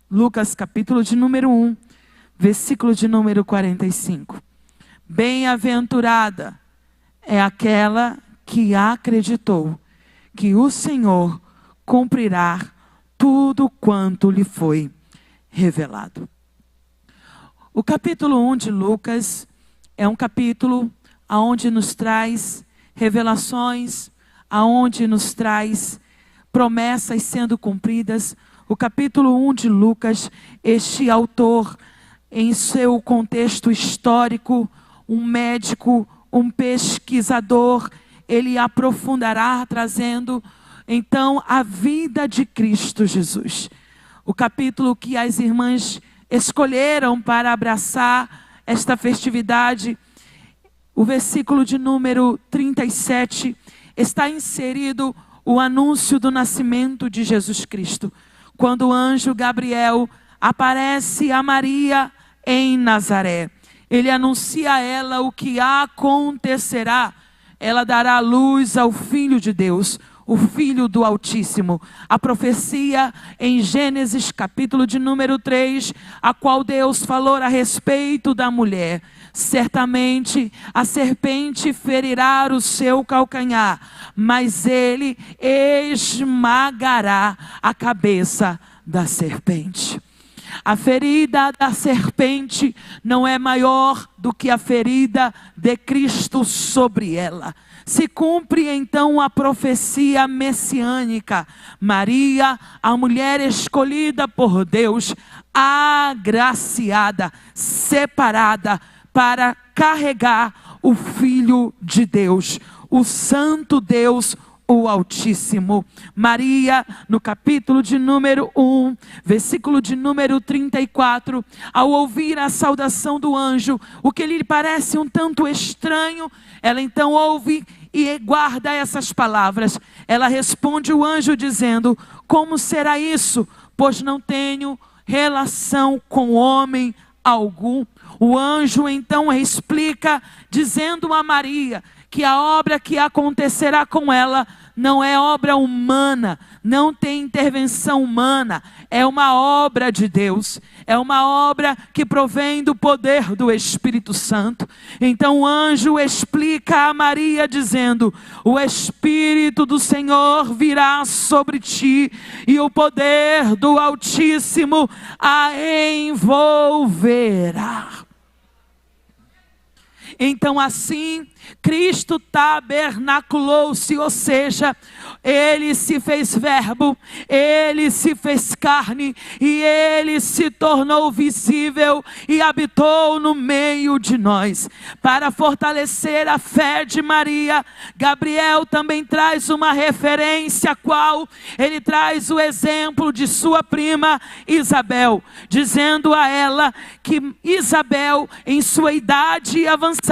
Lucas capítulo de número 1, versículo de número 45. Bem-aventurada é aquela que acreditou que o Senhor cumprirá tudo quanto lhe foi revelado. O capítulo 1 de Lucas é um capítulo onde nos traz revelações, aonde nos traz promessas sendo cumpridas. O capítulo 1 de Lucas, este autor, em seu contexto histórico, um médico, um pesquisador, ele aprofundará trazendo então a vida de Cristo Jesus. O capítulo que as irmãs escolheram para abraçar esta festividade, o versículo de número 37, está inserido o anúncio do nascimento de Jesus Cristo. Quando o anjo Gabriel aparece a Maria em Nazaré, ele anuncia a ela o que acontecerá. Ela dará luz ao Filho de Deus, o Filho do Altíssimo. A profecia em Gênesis capítulo de número 3, a qual Deus falou a respeito da mulher. Certamente a serpente ferirá o seu calcanhar, mas ele esmagará a cabeça da serpente. A ferida da serpente não é maior do que a ferida de Cristo sobre ela. Se cumpre então a profecia messiânica. Maria, a mulher escolhida por Deus, agraciada, separada para carregar o Filho de Deus, o Santo Deus, o Altíssimo. Maria, no capítulo de número 1, versículo de número 34, ao ouvir a saudação do anjo, o que lhe parece um tanto estranho, ela então ouve e guarda essas palavras. Ela responde o anjo dizendo: como será isso? Pois não tenho relação com homem algum. O anjo então explica, dizendo a Maria que a obra que acontecerá com ela não é obra humana, não tem intervenção humana, é uma obra de Deus, é uma obra que provém do poder do Espírito Santo. Então o anjo explica a Maria dizendo: o Espírito do Senhor virá sobre ti e o poder do Altíssimo a envolverá. Então assim, Cristo tabernaculou-se, ou seja, Ele se fez verbo, Ele se fez carne e Ele se tornou visível e habitou no meio de nós. Para fortalecer a fé de Maria, Gabriel também traz uma referência, a qual ele traz o exemplo de sua prima Isabel, dizendo a ela que Isabel, em sua idade avançada,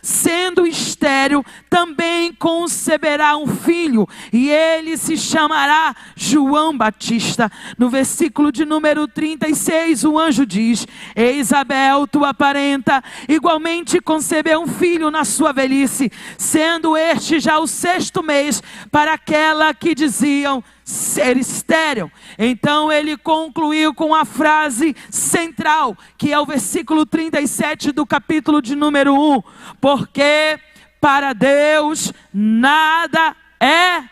sendo estéril, também conceberá um filho, e ele se chamará João Batista. No versículo de número 36, o anjo diz: e Isabel, tua parenta, igualmente concebeu um filho na sua velhice, sendo este já o 6º mês para aquela que diziam ser estéril. Então ele concluiu com a frase central, que é o versículo 37 do capítulo de número 1. Porque para Deus nada é.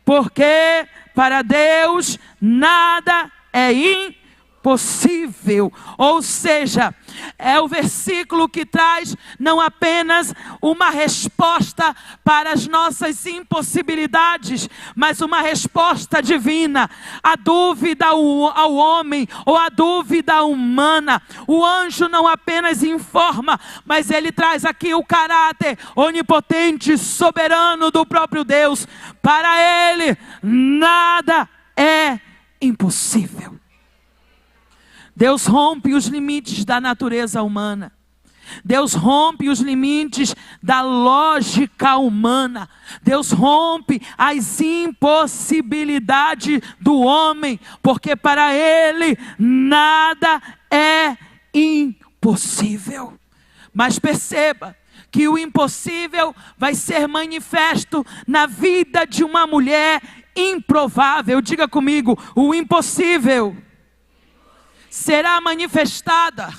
Porque para Deus nada é impossível. Ou seja, é o versículo que traz não apenas uma resposta para as nossas impossibilidades, mas uma resposta divina. A dúvida ao homem, ou a dúvida humana, o anjo não apenas informa, mas ele traz aqui o caráter onipotente, soberano do próprio Deus. Para ele nada é impossível. Deus rompe os limites da natureza humana. Deus rompe os limites da lógica humana. Deus rompe as impossibilidades do homem, porque para Ele nada é impossível. Mas perceba que o impossível vai ser manifesto na vida de uma mulher improvável, diga comigo, o impossível, será manifestada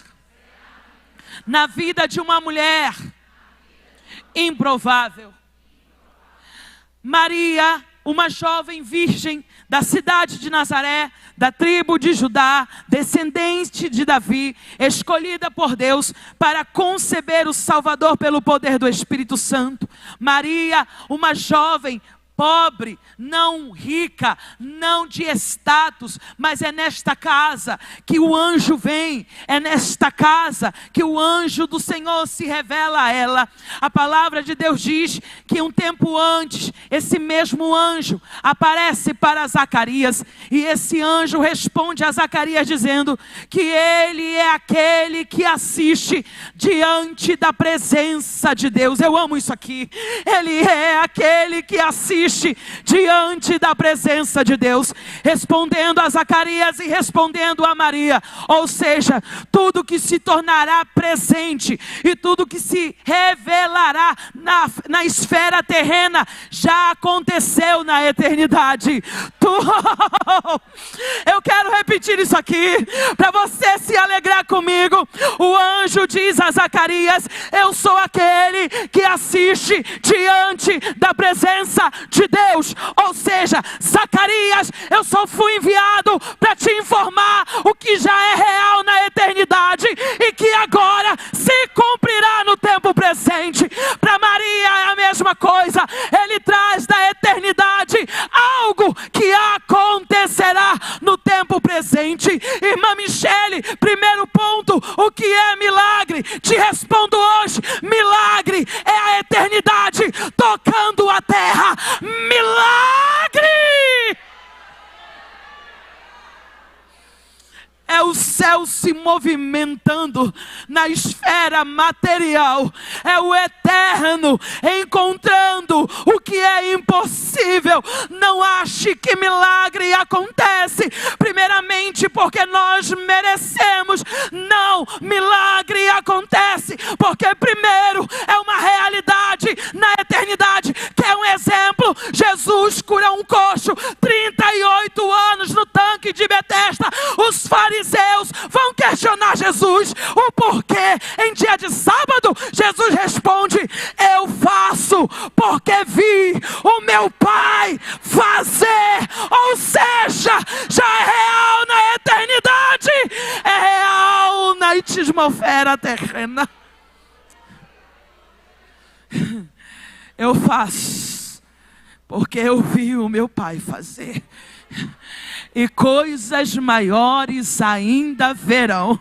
na vida de uma mulher improvável. Maria, uma jovem virgem da cidade de Nazaré, da tribo de Judá, descendente de Davi, escolhida por Deus para conceber o Salvador pelo poder do Espírito Santo. Maria, uma jovem pobre, não rica, não de status, mas é nesta casa que o anjo vem, é nesta casa que o anjo do Senhor se revela a ela. A palavra de Deus diz que um tempo antes, esse mesmo anjo aparece para Zacarias, e esse anjo responde a Zacarias dizendo que ele é aquele que assiste diante da presença de Deus. Eu amo isso aqui. Ele é aquele que assiste diante da presença de Deus, respondendo a Zacarias e respondendo a Maria. Ou seja, tudo que se tornará presente e tudo que se revelará na esfera terrena já aconteceu na eternidade. Eu quero repetir isso aqui para você se alegrar comigo. O anjo diz a Zacarias: eu sou aquele que assiste diante da presença de Deus. Ou seja, Zacarias, eu só fui enviado para te informar o que já é real na eternidade e que agora se cumprirá no tempo presente. Para Maria é a mesma coisa. Ele traz da eternidade algo que acontecerá no tempo presente. Irmã Michele, primeiro ponto, o que é milagre? Te respondo hoje: milagre é a eternidade tocando a terra. Milagre é o céu se movimentando na esfera material. É o eterno encontrando o que é impossível. Não ache que milagre acontece primeiramente porque nós merecemos. Não, milagre acontece porque primeiro é uma realidade na eternidade. Quer um exemplo? Jesus cura um coxo, 38 anos no tanque de Betesda. Os fariseus vão questionar Jesus o porquê. Em dia de sábado, Jesus responde: eu faço porque vi o meu Pai fazer. Ou seja, já é real na eternidade, é real na atmosfera terrena. Eu faço porque eu vi o meu Pai fazer, e coisas maiores ainda verão.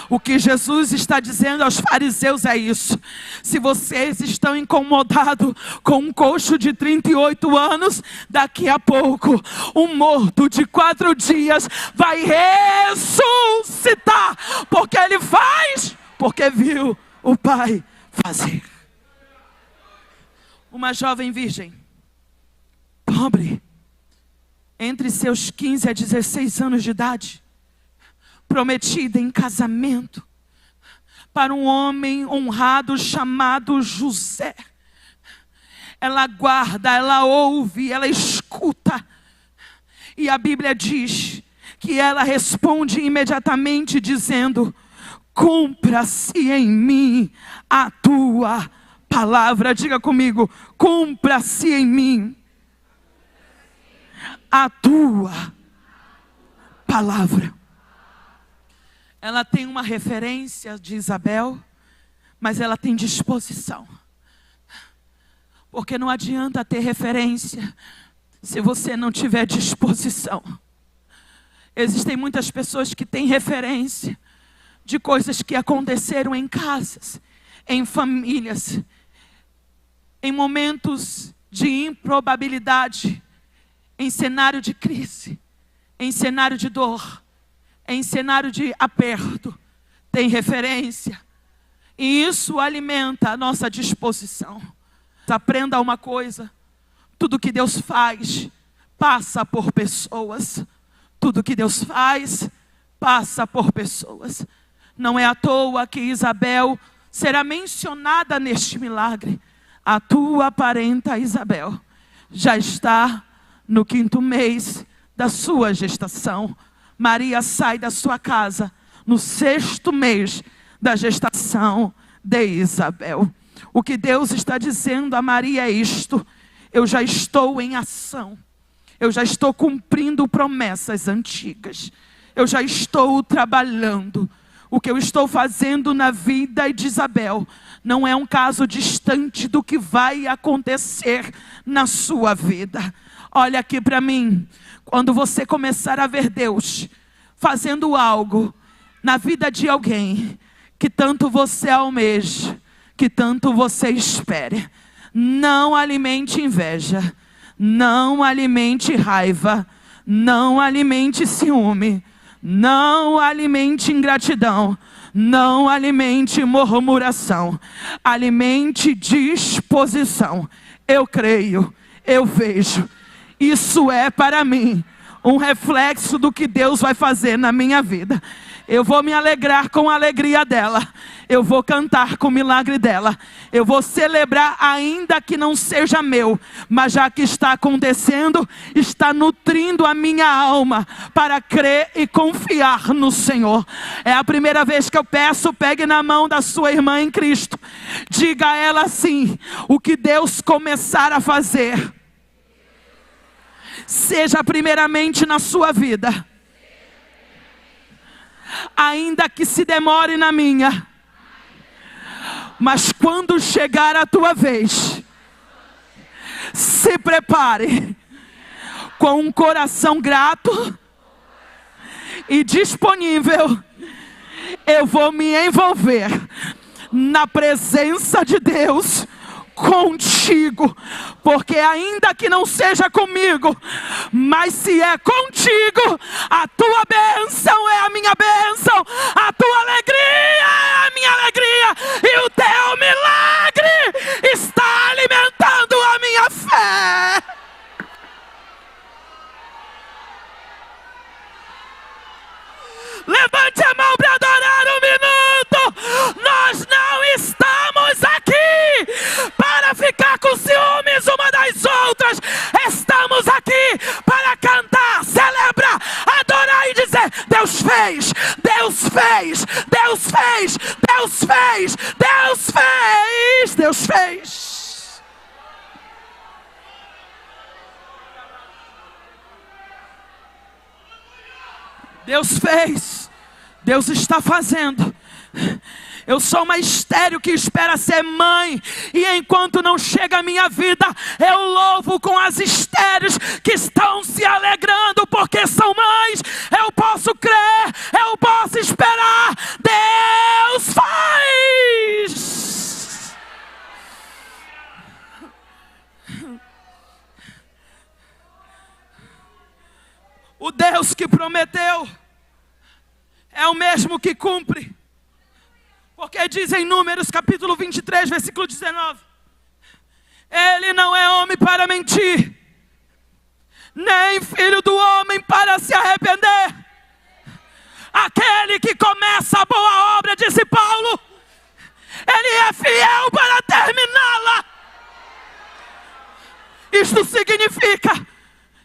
O que Jesus está dizendo aos fariseus é isso: se vocês estão incomodados com um coxo de 38 anos, daqui a pouco um morto de 4 dias vai ressuscitar, porque ele faz porque viu o Pai fazer. Uma jovem virgem, pobre, entre seus 15 a 16 anos de idade, prometida em casamento para um homem honrado chamado José. Ela guarda, ela ouve, ela escuta. E a Bíblia diz que ela responde imediatamente dizendo: cumpra-se em mim a tua palavra. Diga comigo: cumpra-se em mim a tua palavra. Ela tem uma referência de Isabel, mas ela tem disposição. Porque não adianta ter referência se você não tiver disposição. Existem muitas pessoas que têm referência de coisas que aconteceram em casas, em famílias, em momentos de improbabilidade, em cenário de crise, em cenário de dor, em cenário de aperto. Tem referência. E isso alimenta a nossa disposição. Aprenda uma coisa: tudo que Deus faz passa por pessoas. Tudo que Deus faz passa por pessoas. Não é à toa que Isabel será mencionada neste milagre. A tua parenta Isabel já está no 5º mês da sua gestação. Maria sai da sua casa no 6º mês da gestação de Isabel. O que Deus está dizendo a Maria é isto: eu já estou em ação. Eu já estou cumprindo promessas antigas. Eu já estou trabalhando. O que eu estou fazendo na vida de Isabel não é um caso distante do que vai acontecer na sua vida. Olha aqui para mim. Quando você começar a ver Deus fazendo algo na vida de alguém que tanto você almeja, que tanto você espere, não alimente inveja, não alimente raiva, não alimente ciúme, não alimente ingratidão, não alimente murmuração, alimente disposição. Eu creio, eu vejo, isso é para mim um reflexo do que Deus vai fazer na minha vida. Eu vou me alegrar com a alegria dela. Eu vou cantar com o milagre dela. Eu vou celebrar ainda que não seja meu. Mas já que está acontecendo, está nutrindo a minha alma para crer e confiar no Senhor. É a primeira vez que eu peço, pegue na mão da sua irmã em Cristo. Diga a ela assim: o que Deus começar a fazer, seja primeiramente na sua vida, ainda que se demore na minha, mas quando chegar a tua vez, se prepare com um coração grato e disponível. Eu vou me envolver na presença de Deus contigo, porque ainda que não seja comigo, mas se é contigo, a tua bênção é a minha bênção, a tua alegria é a minha alegria, e o teu milagre está alimentando a minha fé. Levante a mão para adorar um minuto. Nós não estamos aqui para ficar com ciúmes uma das outras. Estamos aqui para cantar, celebrar, adorar e dizer: Deus fez, Deus fez, Deus fez, Deus fez, Deus fez, Deus fez. Deus fez, Deus está fazendo. Eu sou uma estéril que espera ser mãe, e enquanto não chega a minha vida, eu louvo com as estéreis que estão se alegrando porque são mães. Eu posso crer, eu posso esperar. Deus faz. O Deus que prometeu é o mesmo que cumpre. Porque diz em Números capítulo 23, versículo 19: Ele não é homem para mentir, nem filho do homem para se arrepender. Aquele que começa a boa obra, disse Paulo, ele é fiel para terminá-la. Isto significa,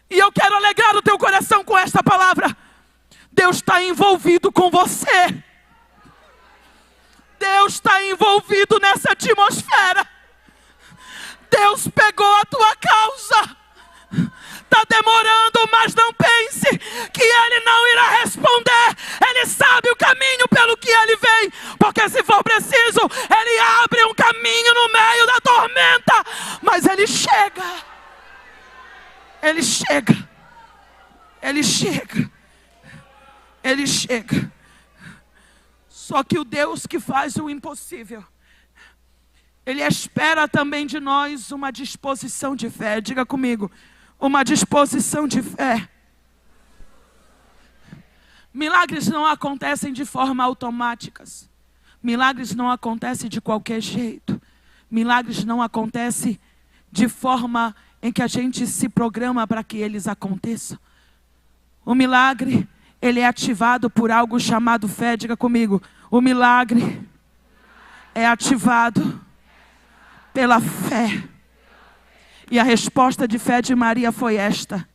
e eu quero alegrar o teu coração com esta palavra: Deus está envolvido com você. Deus está envolvido nessa atmosfera. Deus pegou a tua causa. Está demorando, mas não pense que Ele não irá responder. Ele sabe o caminho pelo que Ele vem, porque se for preciso, Ele abre um caminho no meio da tormenta, mas Ele chega. Ele chega. Ele chega. Ele chega. Só que o Deus que faz o impossível, Ele espera também de nós uma disposição de fé. Diga comigo: uma disposição de fé. Milagres não acontecem de forma automática. Milagres não acontecem de qualquer jeito. Milagres não acontecem de forma em que a gente se programa para que eles aconteçam. O milagre, ele é ativado por algo chamado fé. Diga comigo: o milagre é ativado pela fé. E a resposta de fé de Maria foi esta: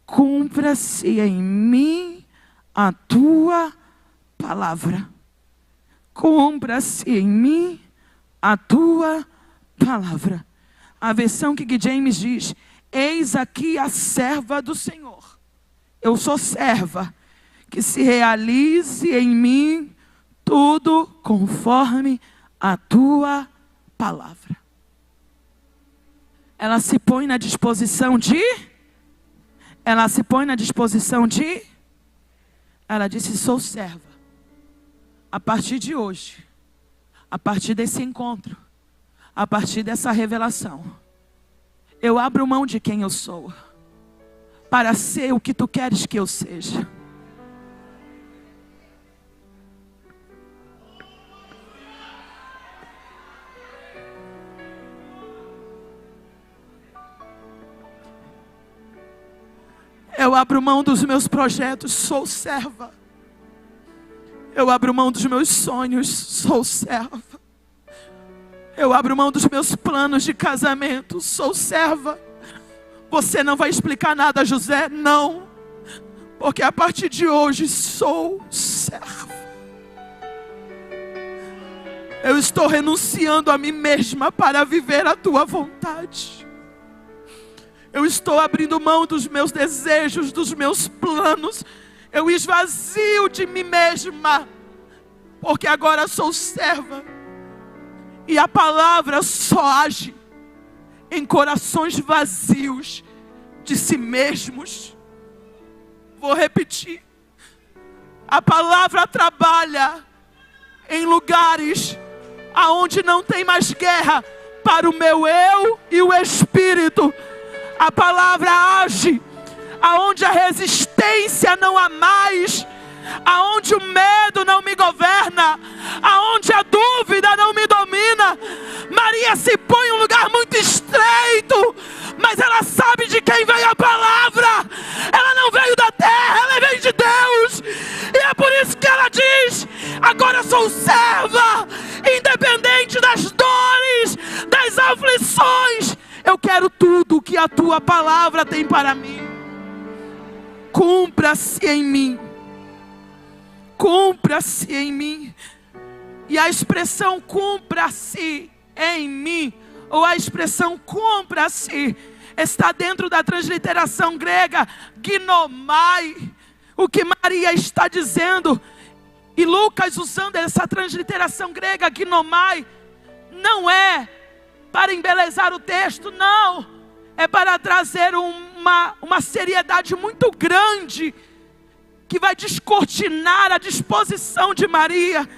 cumpra-se em mim a tua palavra. Cumpra-se em mim a tua palavra. A versão King James diz: eis aqui a serva do Senhor. Eu sou serva, que se realize em mim tudo conforme a tua palavra. Ela se põe na disposição de... Ela disse: sou serva. A partir de hoje, a partir desse encontro, a partir dessa revelação, eu abro mão de quem eu sou, para ser o que tu queres que eu seja. Eu abro mão dos meus projetos, sou serva. Eu abro mão dos meus sonhos, sou serva. Eu abro mão dos meus planos de casamento, sou serva. Você não vai explicar nada, José? Não. Porque a partir de hoje sou serva. Eu estou renunciando a mim mesma para viver a tua vontade. Eu estou abrindo mão dos meus desejos, dos meus planos. Eu esvazio de mim mesma, porque agora sou serva. E a palavra só age em corações vazios de si mesmos. Vou repetir. A palavra trabalha em lugares aonde não tem mais guerra para o meu eu e o espírito. A palavra age aonde a resistência não há mais, aonde o medo não me governa, aonde a dúvida não me domina. Maria se põe em um lugar muito estreito, mas ela sabe de quem veio a palavra. Ela não veio da terra, ela veio de Deus. E é por isso que ela diz: agora sou serva, independente das dores, das aflições. Eu quero tudo que a tua palavra tem para mim. Cumpra-se em mim. Cumpra-se em mim. E a expressão cumpra-se em mim, ou a expressão cumpra-se, está dentro da transliteração grega ginomai. O que Maria está dizendo, e Lucas usando essa transliteração grega ginomai, não é para embelezar o texto, não. É para trazer uma seriedade muito grande, que vai descortinar a disposição de Maria.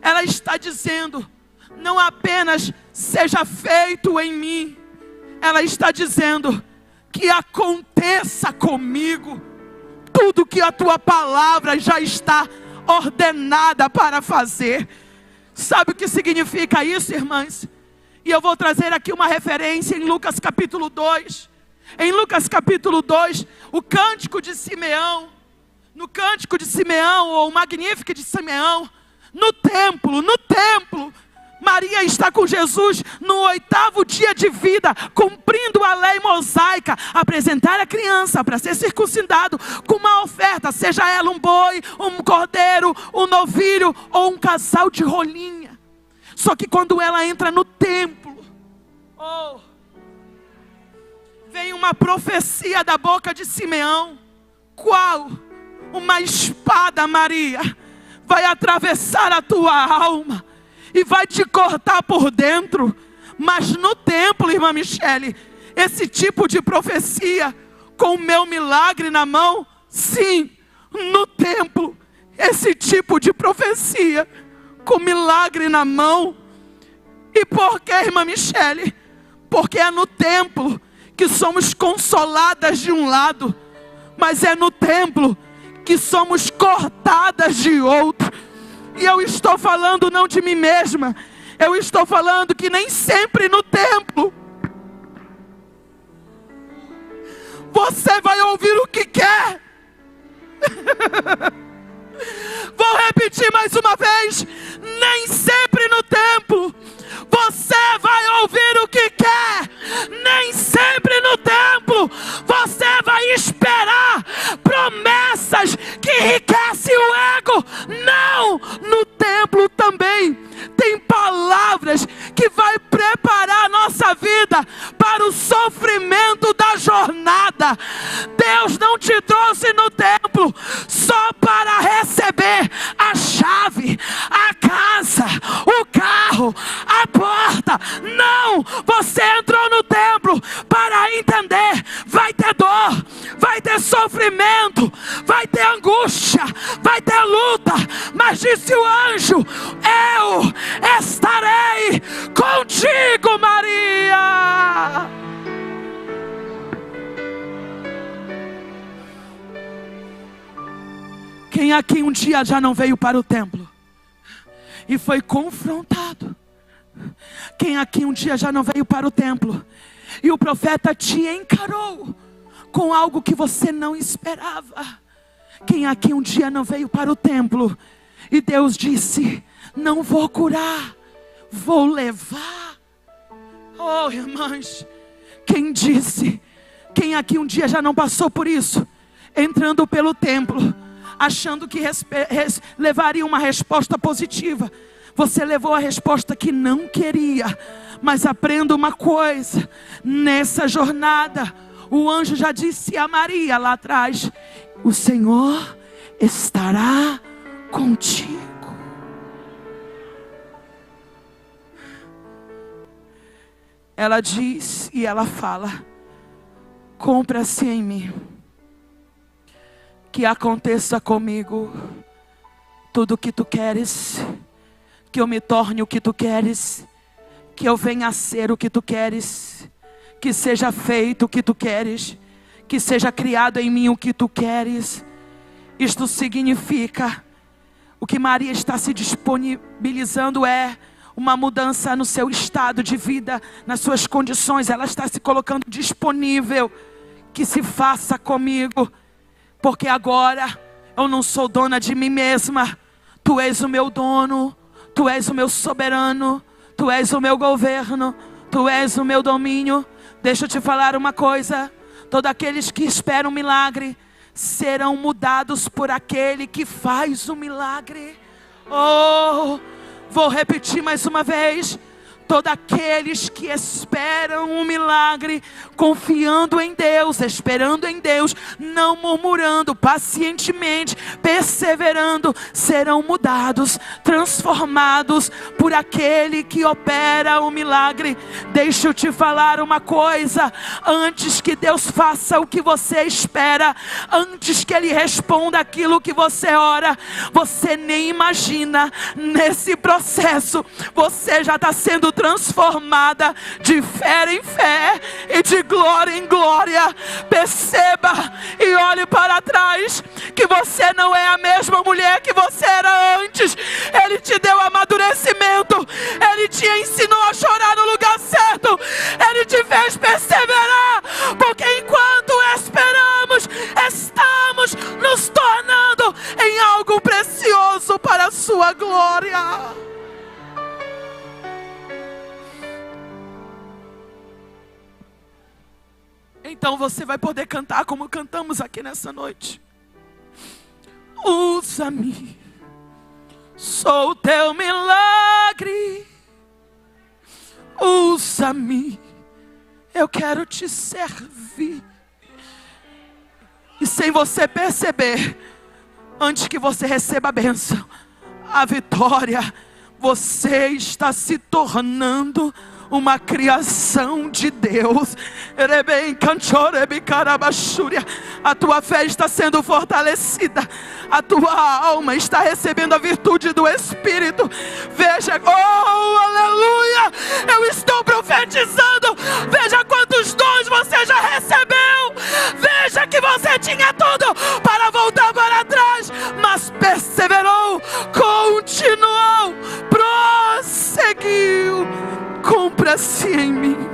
Ela está dizendo, não apenas seja feito em mim. Ela está dizendo, que aconteça comigo tudo que a tua palavra já está ordenada para fazer. Sabe o que significa isso, irmãs? E eu vou trazer aqui uma referência em Lucas capítulo 2. Em Lucas capítulo 2, o cântico de Simeão. No cântico de Simeão, ou o Magnífico de Simeão, no templo, Maria está com Jesus no 8º dia de vida, cumprindo a lei mosaica, apresentar a criança para ser circuncidado com uma oferta, seja ela um boi, um cordeiro, um novilho ou um casal de rolinha. Só que quando ela entra no templo, vem uma profecia da boca de Simeão. Qual? Uma espada, Maria, vai atravessar a tua alma e vai te cortar por dentro. Mas no templo, irmã Michele, esse tipo de profecia, com o meu milagre na mão, sim, no templo, esse tipo de profecia, com milagre na mão. E por que, irmã Michele? Porque é no templo que somos consoladas de um lado, mas é no templo que somos cortadas de outro. E eu estou falando não de mim mesma, eu estou falando que nem sempre no templo você vai ouvir o que quer. Vou repetir mais uma vez, nem sempre no templo você vai ouvir o que quer. Nem sempre no templo você vai esperar promessas que enriquecem o ego. Não, no templo também tem palavras que vai preparar a nossa vida para o sofrimento da jornada. Deus não te trouxe no templo só para receber a chave, a casa, o carro, a porta. Não, você entrou no templo para entender. Vai ter dor, vai ter sofrimento, vai ter angústia, vai ter luta. Mas disse o anjo: eu estarei contigo, Maria. Quem aqui um dia já não veio para o templo e foi confrontado? Quem aqui um dia já não veio para o templo e o profeta te encarou com algo que você não esperava? Quem aqui um dia não veio para o templo e Deus disse: não vou curar, vou levar? Oh, irmãs, quem disse? Quem aqui um dia já não passou por isso? Entrando pelo templo, achando que levaria uma resposta positiva. Você levou a resposta que não queria. Mas aprenda uma coisa: nessa jornada, o anjo já disse a Maria lá atrás: o Senhor estará contigo. Ela diz e ela fala: cumpra-se em mim, que aconteça comigo tudo o que tu queres, que eu me torne o que tu queres, que eu venha a ser o que tu queres, que seja feito o que tu queres, que seja criado em mim o que tu queres. Isto significa, o que Maria está se disponibilizando é uma mudança no seu estado de vida, nas suas condições. Ela está se colocando disponível. Que se faça comigo, porque agora eu não sou dona de mim mesma. Tu és o meu dono, tu és o meu soberano, tu és o meu governo, tu és o meu domínio. Deixa eu te falar uma coisa: todos aqueles que esperam um milagre serão mudados por aquele que faz o milagre. Oh, vou repetir mais uma vez: todos aqueles que esperam um milagre, confiando em Deus, esperando em Deus, não murmurando, pacientemente, perseverando, serão mudados, transformados por aquele que opera o milagre. Deixa eu te falar uma coisa: antes que Deus faça o que você espera, antes que Ele responda aquilo que você ora, você nem imagina. Nesse processo, você já está sendo transformada de fé em fé e de glória em glória. Perceba e olhe para trás, que você não é a mesma mulher que você era antes. Ele te deu amadurecimento, Ele te ensinou a chorar no lugar certo, Ele te fez perseverar, porque enquanto esperamos, estamos nos tornando em algo precioso para a sua glória. Então você vai poder cantar como cantamos aqui nessa noite. Usa-me, sou o teu milagre. Usa-me, eu quero te servir. E sem você perceber, antes que você receba a bênção, a vitória, você está se tornando uma criação de Deus. A tua fé está sendo fortalecida, a tua alma está recebendo a virtude do Espírito. Veja, oh aleluia, eu estou profetizando. Veja quantos dons você já recebeu. Veja que você tinha tudo para voltar para trás, mas perseverou, continuou, prosseguiu. Cumpra-se em mim,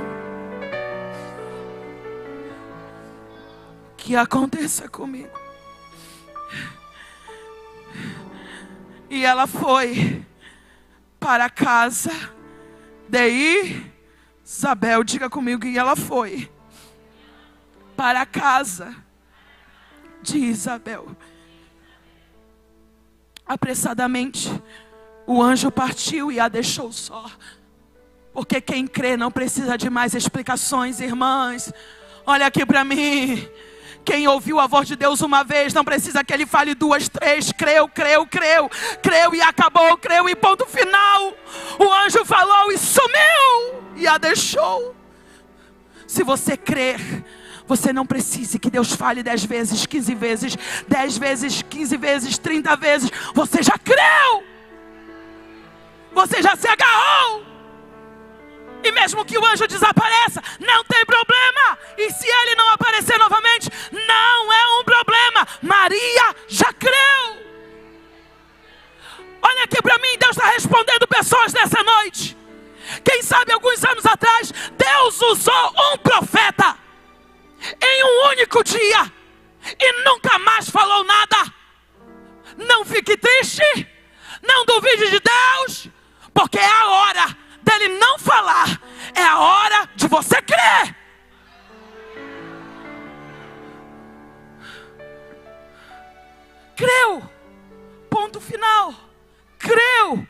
que aconteça comigo. E ela foi para a casa de Isabel, diga comigo, e ela foi para a casa de Isabel. Apressadamente, o anjo partiu e a deixou só. Porque quem crê não precisa de mais explicações, irmãs. Olha aqui para mim. Quem ouviu a voz de Deus uma vez, não precisa que ele fale 2, 3. Creu e acabou, creu e ponto final. O anjo falou e sumiu e a deixou. Se você crer, você não precisa que Deus fale 10 vezes, 15 vezes, 10 vezes, 15 vezes, 30 vezes. Você já creu. Você já se agarrou. E mesmo que o anjo desapareça, não tem problema. E se ele não aparecer novamente, não é um problema. Maria já creu. Olha aqui para mim, Deus está respondendo pessoas nessa noite. Quem sabe alguns anos atrás, Deus usou um profeta em um único dia e nunca mais falou nada. Não fique triste, não duvide de Deus, porque é a hora dele não falar, é a hora de você crer. Creu, ponto final. Creu,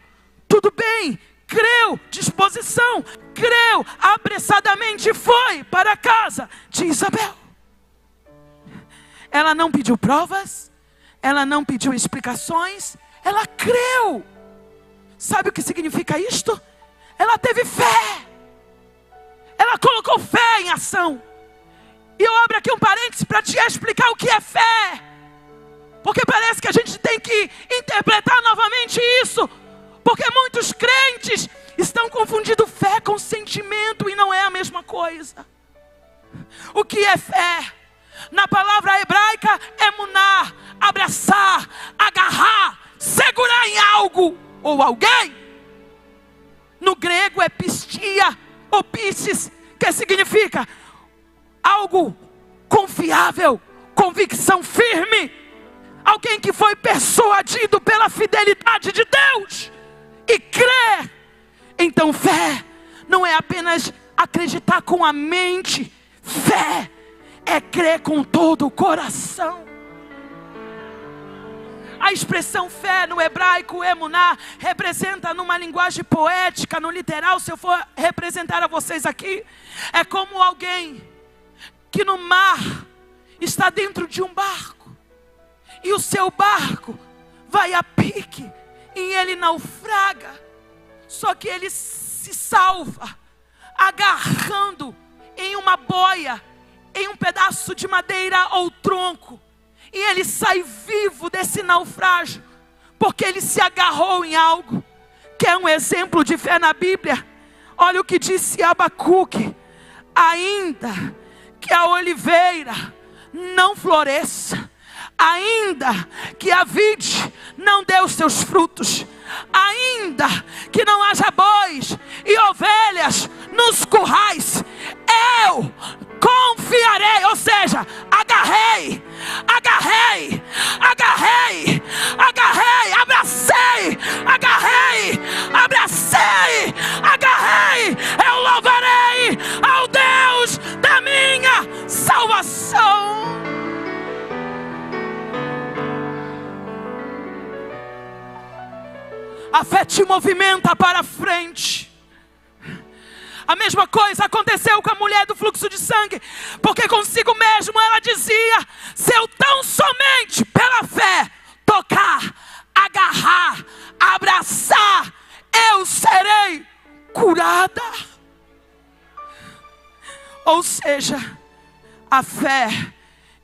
tudo bem. Creu, disposição. Creu, apressadamente foi para a casa de Isabel. Ela não pediu provas, ela não pediu explicações, ela creu. Sabe o que significa isto? Ela teve fé. Ela colocou fé em ação. E eu abro aqui um parênteses para te explicar o que é fé. Porque parece que a gente tem que interpretar novamente isso. Porque muitos crentes estão confundindo fé com sentimento e não é a mesma coisa. O que é fé? Na palavra hebraica, emuná, abraçar, agarrar, segurar em algo ou alguém. No grego é pistia ou piscis, que significa algo confiável, convicção firme. Alguém que foi persuadido pela fidelidade de Deus e crê. Então fé não é apenas acreditar com a mente. Fé é crer com todo o coração. A expressão fé no hebraico, emuná, representa numa linguagem poética, no literal, se eu for representar a vocês aqui, é como alguém que no mar está dentro de um barco. E o seu barco vai a pique e ele naufraga. Só que ele se salva agarrando em uma boia, em um pedaço de madeira ou tronco. E ele sai vivo desse naufrágio, porque ele se agarrou em algo. Quer um exemplo de fé na Bíblia? Olha o que disse Abacuque: ainda que a oliveira não floresça, ainda que a vide não dê os seus frutos, ainda que não haja bois e ovelhas nos currais, eu confiarei. Ou seja, agarrei, abracei, eu louvarei ao Deus da minha salvação. A fé te movimenta para frente. A mesma coisa aconteceu com a mulher do fluxo de sangue, porque consigo mesmo ela dizia: se eu tão somente pela fé tocar, agarrar, abraçar, eu serei curada. Ou seja, a fé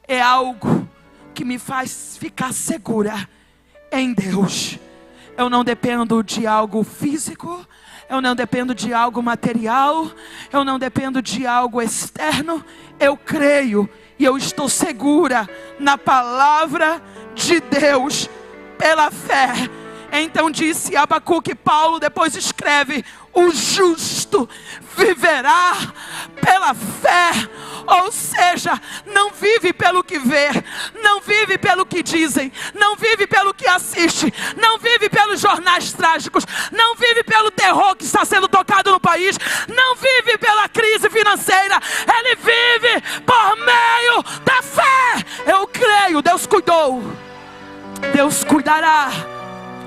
é algo que me faz ficar segura em Deus. Eu não dependo de algo físico, eu não dependo de algo material, eu não dependo de algo externo. Eu creio e eu estou segura na palavra de Deus pela fé. Então disse Abacuque, Paulo depois escreve: o justo viverá pela fé. Ou seja, não vive pelo que vê, não vive pelo que dizem, não vive pelo que assiste, não vive pelos jornais trágicos, não vive pelo terror que está sendo tocado no país, não vive pela verdadeira, ele vive por meio da fé. Eu creio, Deus cuidou, Deus cuidará,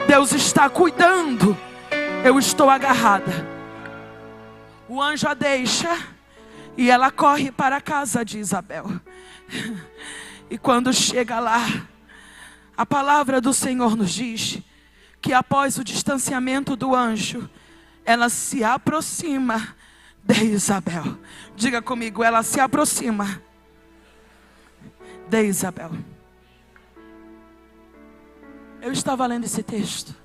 Deus está cuidando. Eu estou agarrada. O anjo a deixa e ela corre para a casa de Isabel. E quando chega lá, a palavra do Senhor nos diz que após o distanciamento do anjo, ela se aproxima de Isabel. Diga comigo, ela se aproxima de Isabel. Eu estava lendo esse texto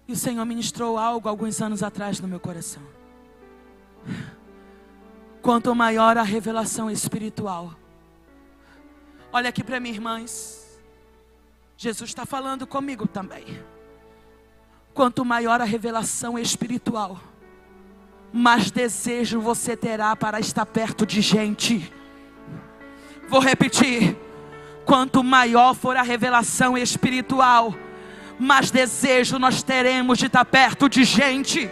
e o Senhor ministrou algo alguns anos atrás no meu coração. Quanto maior a revelação espiritual. Olha aqui para mim, irmãs. Jesus está falando comigo também. Quanto maior a revelação espiritual, mais desejo você terá para estar perto de gente. Vou repetir. Quanto maior for a revelação espiritual, mais desejo nós teremos de estar perto de gente.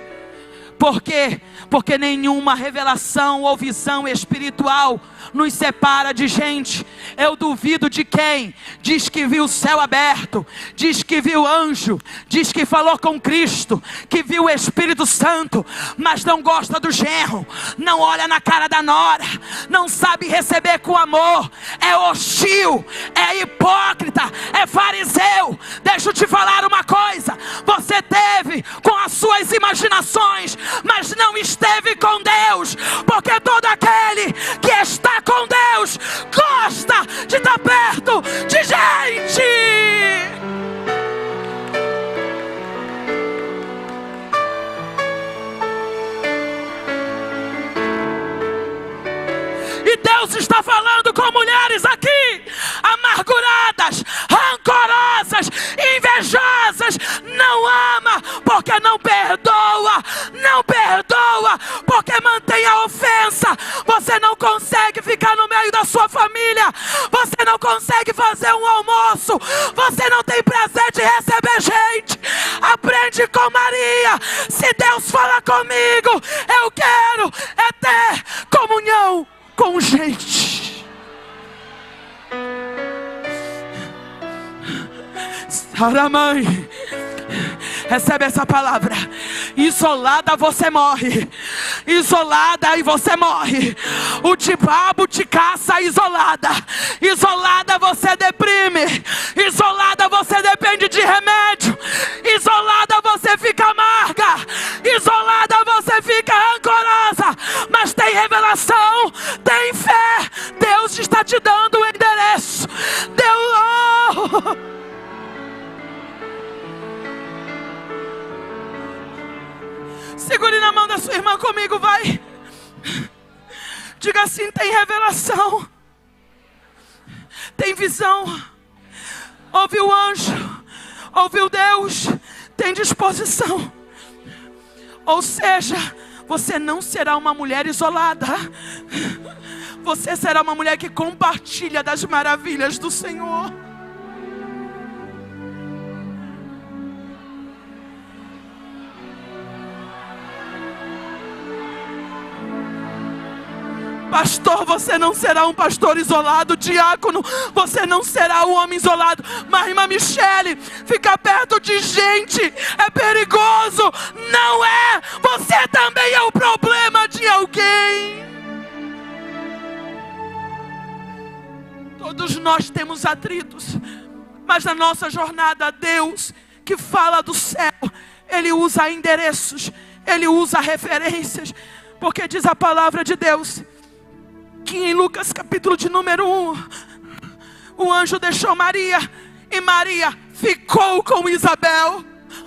Por quê? Porque nenhuma revelação ou visão espiritual nos separa de gente. Eu duvido de quem diz que viu o céu aberto, diz que viu anjo, diz que falou com Cristo, que viu o Espírito Santo, mas não gosta do genro, não olha na cara da nora, não sabe receber com amor, é hostil, é hipócrita, é fariseu. Deixa eu te falar uma coisa: você teve com as suas imaginações, mas não esteve com Deus, porque todo aquele que está com Deus gosta de estar perto de gente. E Deus está falando com mulheres aqui, amarguradas, rancorosas, invejosas. Não ama porque não perdoa, não perdoa porque mantém a ofensa. Você não consegue ficar no meio da sua família, você não consegue fazer um almoço, você não tem prazer de receber gente. Aprende com Maria. Se Deus fala comigo, eu quero é ter comunhão com gente. Saramãe, recebe essa palavra. Isolada você morre. Isolada e você morre. O diabo te caça isolada. Isolada você deprime. Isolada você depende de remédio. Isolada você fica amarga. Isolada você fica rancorosa. Mas tem revelação, tem fé. Deus está te dando o endereço. Segure na mão da sua irmã comigo, vai. Diga assim: tem revelação, tem visão, ouviu anjo, ouviu Deus, tem disposição. Ou seja, você não será uma mulher isolada. Você será uma mulher que compartilha das maravilhas do Senhor. Pastor, você não será um pastor isolado. Diácono, você não será um homem isolado. Mas irmã Michele, ficar perto de gente é perigoso. Não é. Você também é o problema de alguém. Todos nós temos atritos, mas na nossa jornada, Deus que fala do céu, Ele usa endereços, Ele usa referências. Porque diz a palavra de Deus que em Lucas capítulo de número 1, o anjo deixou Maria e Maria ficou com Isabel.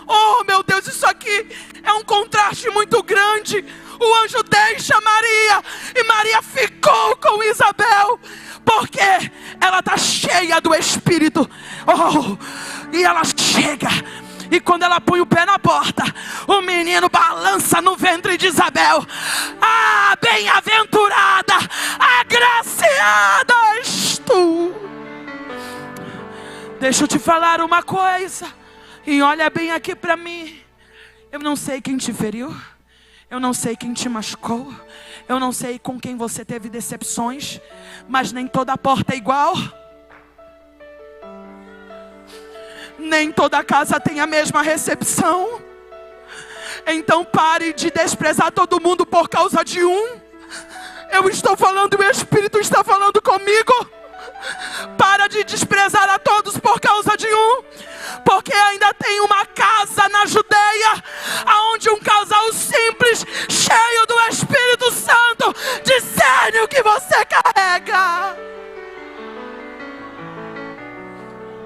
Oh meu Deus, isso aqui é um contraste muito grande. O anjo deixa Maria e Maria ficou com Isabel, porque ela está cheia do Espírito. E ela chega, e quando ela põe o pé na porta, o menino balança no ventre de Isabel. Ah, bem-aventurada, agraciada és tu. Deixa eu te falar uma coisa, e olha bem aqui para mim. Eu não sei quem te feriu, Eu não sei quem te machucou. Eu não sei com quem você teve decepções. Mas nem toda porta é igual. Nem toda casa tem a mesma recepção. Então pare de desprezar todo mundo por causa de um. Eu estou falando e o Espírito está falando comigo. Para de desprezar a todos por causa de um. Porque ainda tem uma casa na Judeia, onde um casal simples, cheio do Espírito Santo, discerne o que você carrega.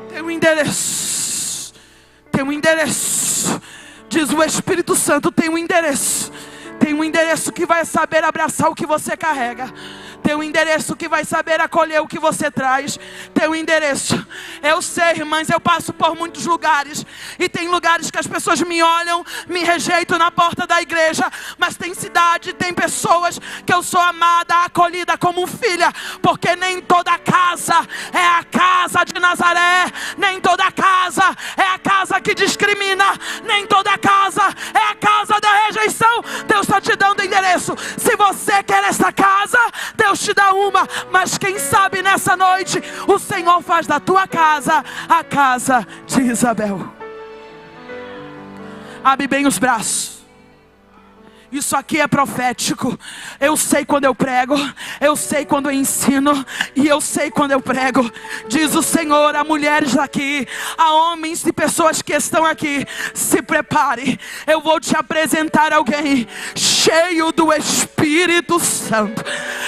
Tem um endereço. Tem um endereço. Diz o Espírito Santo, tem um endereço. Tem um endereço que vai saber abraçar o que você carrega. Tem um endereço que vai saber acolher o que você traz. Tem um endereço. Eu sei, irmãs, eu passo por muitos lugares. E tem lugares que as pessoas me olham, me rejeitam na porta da igreja. Mas tem cidade, tem pessoas que eu sou amada, acolhida como filha. Porque nem toda casa é a casa de Nazaré. Nem toda casa é a casa que discrimina. Nem toda casa é a casa da rejeição. Deus está te dando endereço. Se você quer essa casa, Deus te dá uma. Mas quem sabe nessa noite o Senhor faz da tua casa a casa de Isabel. Abre bem os braços. Isso aqui é profético. Eu sei quando eu prego, eu sei quando eu ensino, e eu sei quando eu prego. Diz o Senhor a mulheres aqui, a homens e pessoas que estão aqui: se prepare, eu vou te apresentar alguém cheio do Espírito Santo.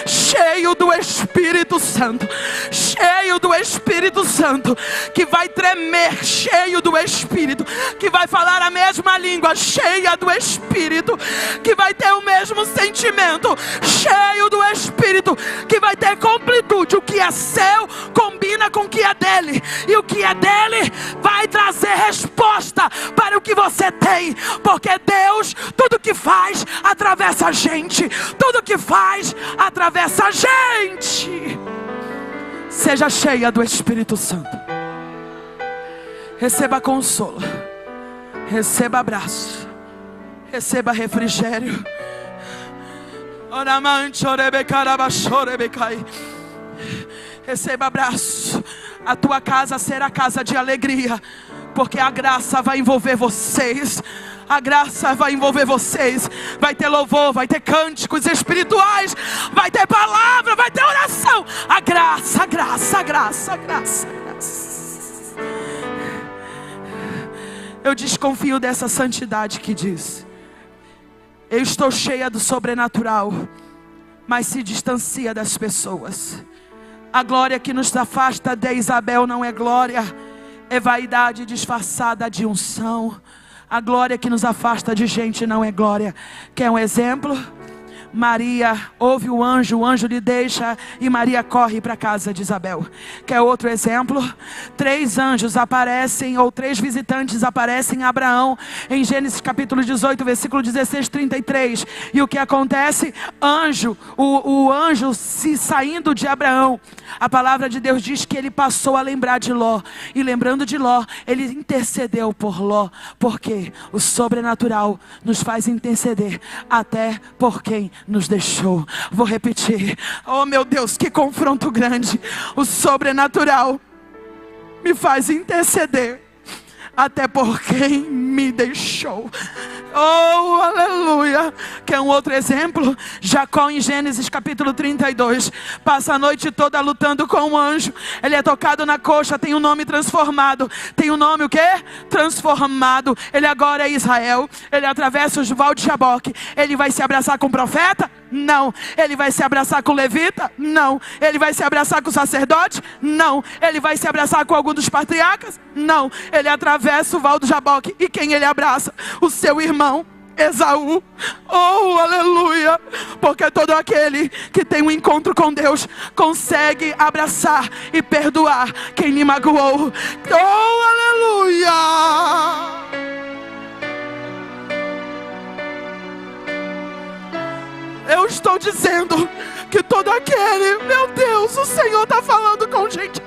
Cheio do Espírito Santo. Cheio do Espírito Santo. Que vai tremer, cheio do Espírito. Que vai falar a mesma língua, cheia do Espírito. Que vai ter o mesmo sentimento, cheio do Espírito. Que vai ter completude. O que é seu combina com o que é dele. E o que é dele vai trazer resposta para o que você tem. Porque Deus, tudo que faz, atravessa a gente. Tudo que faz, atravessa a gente. Seja cheia do Espírito Santo. Receba consolo. Receba abraço. Receba refrigério. Receba abraço. A tua casa será casa de alegria. Porque a graça vai envolver vocês. A graça vai envolver vocês. Vai ter louvor, vai ter cânticos espirituais, vai ter palavra, vai ter oração. A graça, a graça, a graça, a graça, a graça. Eu desconfio dessa santidade que diz: eu estou cheia do sobrenatural, mas se distancia das pessoas. A glória que nos afasta de Isabel não é glória, é vaidade disfarçada de unção. A glória que nos afasta de gente não é glória. Quer um exemplo? Maria ouve o anjo lhe deixa e Maria corre para a casa de Isabel. Quer outro exemplo? 3 anjos aparecem, ou 3 visitantes aparecem em Abraão, em Gênesis capítulo 18, versículo 16, 33. E o que acontece? O anjo se saindo de Abraão, a palavra de Deus diz que ele passou a lembrar de Ló. E lembrando de Ló, ele intercedeu por Ló. Porque o sobrenatural nos faz interceder até por quem nos deixou. Vou repetir. Oh meu Deus, que confronto grande. O sobrenatural me faz interceder até por quem me deixou. Oh, aleluia. Quer um outro exemplo? Jacó em Gênesis capítulo 32 passa a noite toda lutando com um anjo. Ele é tocado na coxa, tem um nome transformado. Tem um nome o quê? Transformado. Ele agora é Israel. Ele atravessa o val de Jaboque. Ele vai se abraçar com o profeta? Não. Ele vai se abraçar com o levita? Não. Ele vai se abraçar com o sacerdote? Não. Ele vai se abraçar com algum dos patriarcas? Não. Ele atravessa o val do Jaboque. E quem ele abraça? O seu irmão Esaú. Oh, aleluia. Porque todo aquele que tem um encontro com Deus consegue abraçar e perdoar quem lhe magoou. Oh, aleluia. Eu estou dizendo que todo aquele, meu Deus, o Senhor está falando com gente.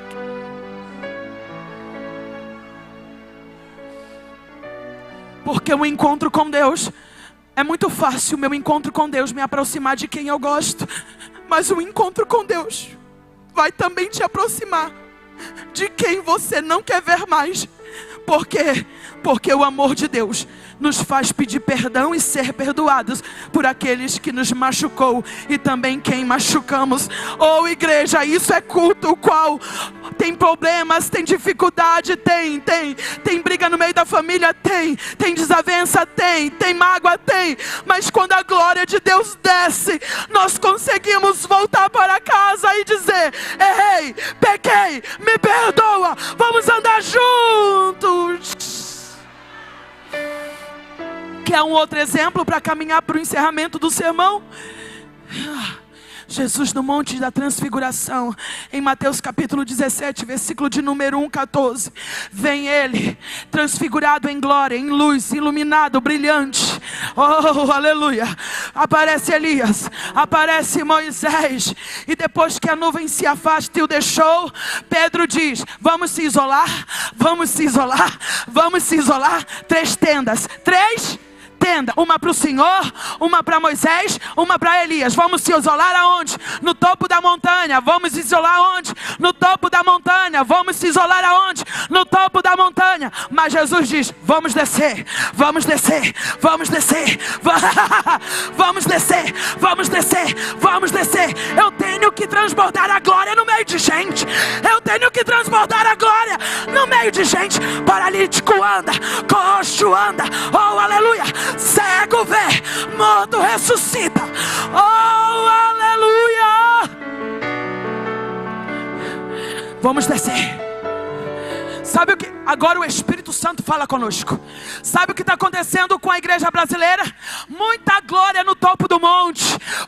Porque o encontro com Deus É muito fácil o meu encontro com Deus me aproximar de quem eu gosto, mas o encontro com Deus vai também te aproximar de quem você não quer ver mais. Por quê? Porque o amor de Deus nos faz pedir perdão e ser perdoados por aqueles que nos machucou e também quem machucamos. Oh, igreja, isso é culto o qual tem problemas, tem dificuldade, tem briga no meio da família, tem desavença, tem mágoa, mas quando a glória de Deus desce, nós conseguimos voltar para casa e dizer: errei, pequei, me perdoa, vamos andar juntos. Quer um outro exemplo para caminhar para o encerramento do sermão? Jesus no Monte da Transfiguração, em Mateus capítulo 17, versículo de número 1, 14. Vem Ele, transfigurado em glória, em luz, iluminado, brilhante. Oh, aleluia. Aparece Elias, aparece Moisés. E depois que a nuvem se afasta e o deixou, Pedro diz: vamos se isolar, vamos se isolar, vamos se isolar. 3 tendas, 3 tendas, uma para o Senhor, uma para Moisés, uma para Elias. Vamos se isolar aonde? No topo da montanha. Vamos isolar aonde? No topo da montanha. Vamos se isolar aonde? No topo da montanha. Mas Jesus diz: vamos descer, vamos descer, vamos descer, vamos descer, vamos descer, vamos descer. Eu tenho que transbordar a glória no meio de gente. Eu tenho que transbordar a glória no meio de gente. Paralítico anda, coxo anda, oh aleluia. Cego vê, morto ressuscita, oh aleluia. Vamos descer. Sabe o que? Agora o Espírito Santo fala conosco. Sabe o que está acontecendo com a igreja brasileira? Muita glória no topo do monte,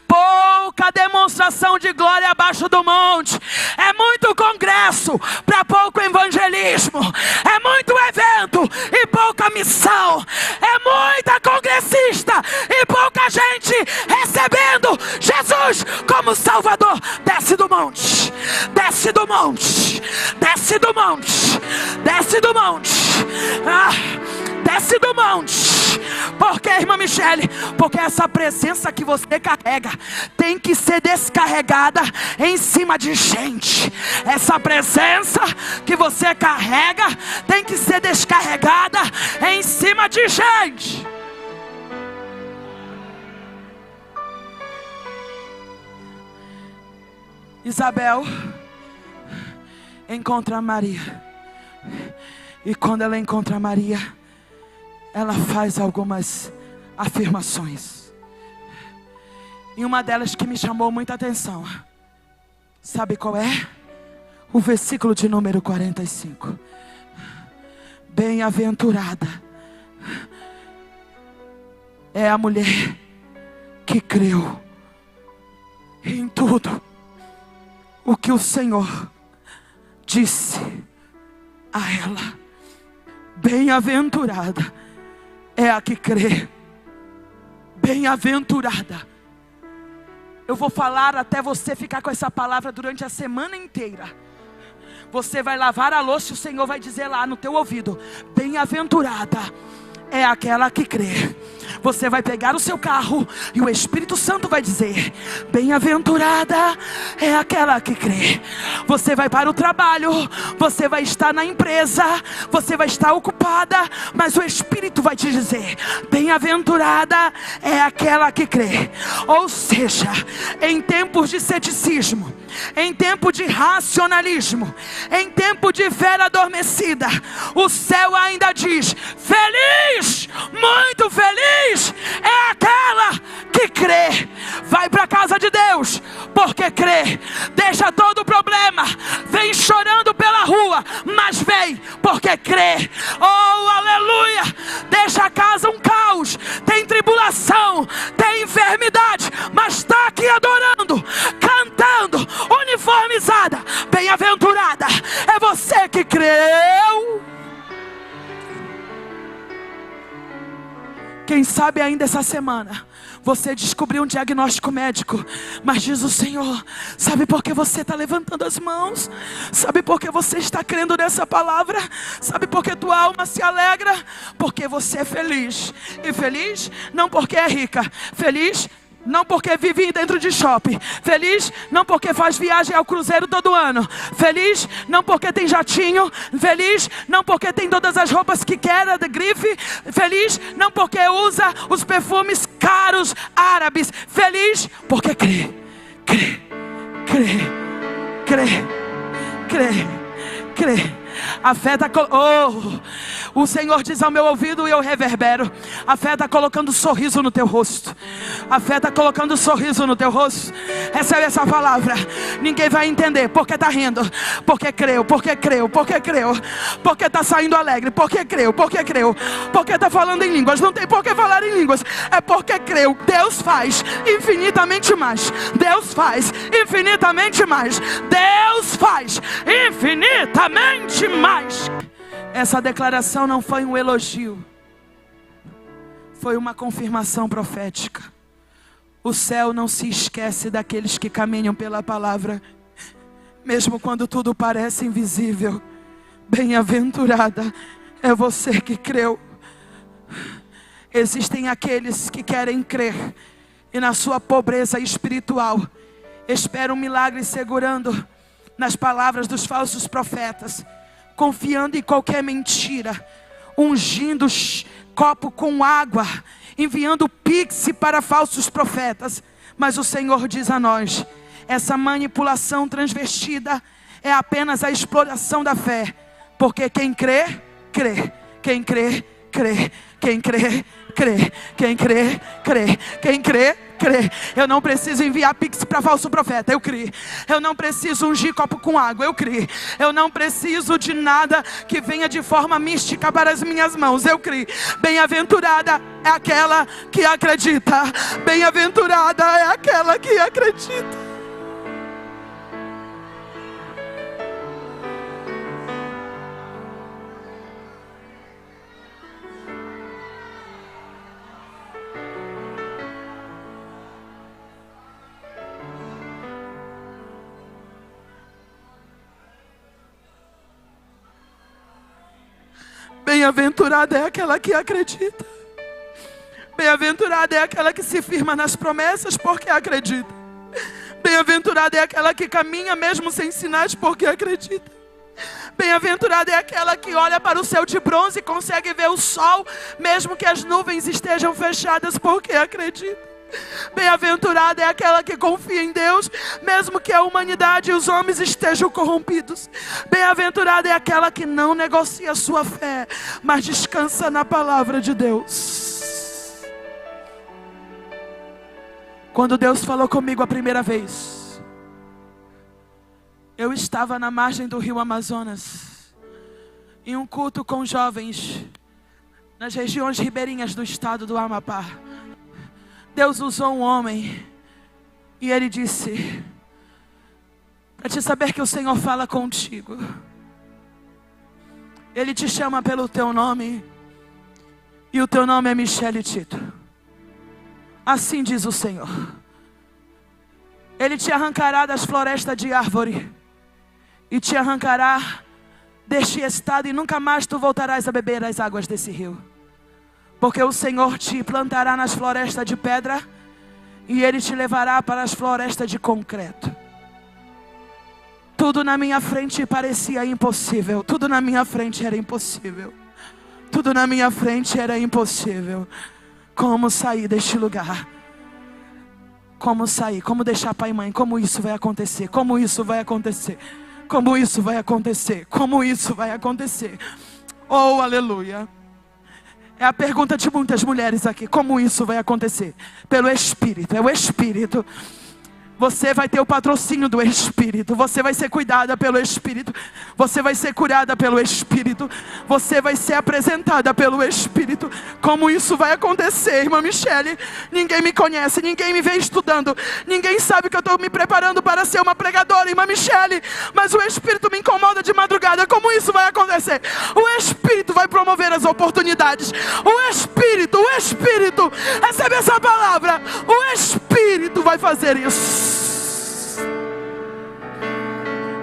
pouca demonstração de glória abaixo do monte. É muito congresso para pouco evangelismo. É muito evento e pouca missão. É muita congressista e pouca gente recebendo Jesus como Salvador. Desce do monte, desce do monte, desce do monte, desce do monte, desce do monte. Por que, irmã Michele? Porque essa presença que você carrega tem que ser descarregada em cima de gente. Essa presença que você carrega tem que ser descarregada em cima de gente. Isabel encontra Maria. E quando ela encontra Maria, ela faz algumas afirmações. E uma delas que me chamou muita atenção, sabe qual é? O versículo de número 45. Bem-aventurada é a mulher que creu em tudo o que o Senhor disse a ela. Bem-aventurada é a que crê. Bem-aventurada. Eu vou falar até você ficar com essa palavra durante a semana inteira. Você vai lavar a louça e o Senhor vai dizer lá no teu ouvido: bem-aventurada é aquela que crê. Você vai pegar o seu carro e o Espírito Santo vai dizer: bem-aventurada é aquela que crê. Você vai para o trabalho, você vai estar na empresa, você vai estar ocupada, mas o Espírito vai te dizer: bem-aventurada é aquela que crê. Ou seja, em tempos de ceticismo, em tempo de racionalismo, em tempo de fé adormecida, o céu ainda diz: feliz, muito feliz é aquela que crê. Vai para a casa de Deus porque crê. Deixa todo o problema, vem chorando pela rua, mas vem porque crê. Oh aleluia. Deixa a casa um caos, tem tribulação, tem enfermidade, mas está aqui adorando, cantando, uniformizada. Bem-aventurada é você que creu. Quem sabe ainda essa semana você descobriu um diagnóstico médico, mas diz o Senhor: sabe por que você está levantando as mãos? Sabe por que você está crendo nessa palavra? Sabe por que tua alma se alegra? Porque você é feliz. E feliz não porque é rica, feliz não porque vive dentro de shopping, feliz não porque faz viagem ao cruzeiro todo ano, feliz não porque tem jatinho, feliz não porque tem todas as roupas que quer de grife, feliz não porque usa os perfumes caros árabes, feliz porque crê. A fé está... o Senhor diz ao meu ouvido e eu reverbero: a fé está colocando sorriso no teu rosto. A fé está colocando sorriso no teu rosto. Recebe essa palavra. Ninguém vai entender porque está rindo, porque creu, porque está saindo alegre, porque está falando em línguas. Não tem por que falar em línguas, é porque creu. Deus faz infinitamente mais. Deus faz infinitamente mais. Deus faz infinitamente mais. Essa declaração não foi um elogio, foi uma confirmação profética. O céu não se esquece daqueles que caminham pela palavra, mesmo quando tudo parece invisível. Bem-aventurada é você que creu. Existem aqueles que querem crer e na sua pobreza espiritual esperam um milagre segurando nas palavras dos falsos profetas, confiando em qualquer mentira, ungindo copo com água, enviando pix para falsos profetas. Mas o Senhor diz a nós: essa manipulação transvestida é apenas a exploração da fé, porque quem crê, crê. Quem crê, crê. Quem crê, crê. Quem crê, crê. Quem crê, crê. Eu não preciso enviar pix para falso profeta, eu criei. Eu não preciso ungir copo com água, eu criei. Eu não preciso de nada que venha de forma mística para as minhas mãos, eu criei. Bem-aventurada é aquela que acredita. Bem-aventurada é aquela que acredita. Bem-aventurada é aquela que acredita. Bem-aventurada é aquela que se firma nas promessas porque acredita. Bem-aventurada é aquela que caminha mesmo sem sinais porque acredita. Bem-aventurada é aquela que olha para o céu de bronze e consegue ver o sol, mesmo que as nuvens estejam fechadas, porque acredita. Bem-aventurada é aquela que confia em Deus, mesmo que a humanidade e os homens estejam corrompidos. Bem-aventurada é aquela que não negocia a sua fé, mas descansa na palavra de Deus. Quando Deus falou comigo a primeira vez, eu estava na margem do rio Amazonas, em um culto com jovens, nas regiões ribeirinhas do estado do Amapá. Deus usou um homem e ele disse: para te saber que o Senhor fala contigo, Ele te chama pelo teu nome, e o teu nome é Michele Tito. Assim diz o Senhor: Ele te arrancará das florestas de árvore e te arrancará deste estado, e nunca mais tu voltarás a beber as águas desse rio. Porque o Senhor te plantará nas florestas de pedra, e Ele te levará para as florestas de concreto. Tudo na minha frente parecia impossível. Tudo na minha frente era impossível. Tudo na minha frente era impossível. Como sair deste lugar? Como sair? Como deixar pai e mãe? Como isso vai acontecer? Como isso vai acontecer? Como isso vai acontecer? Como isso vai acontecer? Oh, aleluia! É a pergunta de muitas mulheres aqui. Como isso vai acontecer? Pelo Espírito. É o Espírito. Você vai ter o patrocínio do Espírito. Você vai ser cuidada pelo Espírito. Você vai ser curada pelo Espírito. Você vai ser apresentada pelo Espírito. Como isso vai acontecer, irmã Michele? Ninguém me conhece, ninguém me vê estudando, ninguém sabe que eu estou me preparando para ser uma pregadora, irmã Michele, mas o Espírito me incomoda de madrugada. Como isso vai acontecer? O Espírito vai promover as oportunidades. O Espírito, recebe essa palavra. O Espírito vai fazer isso.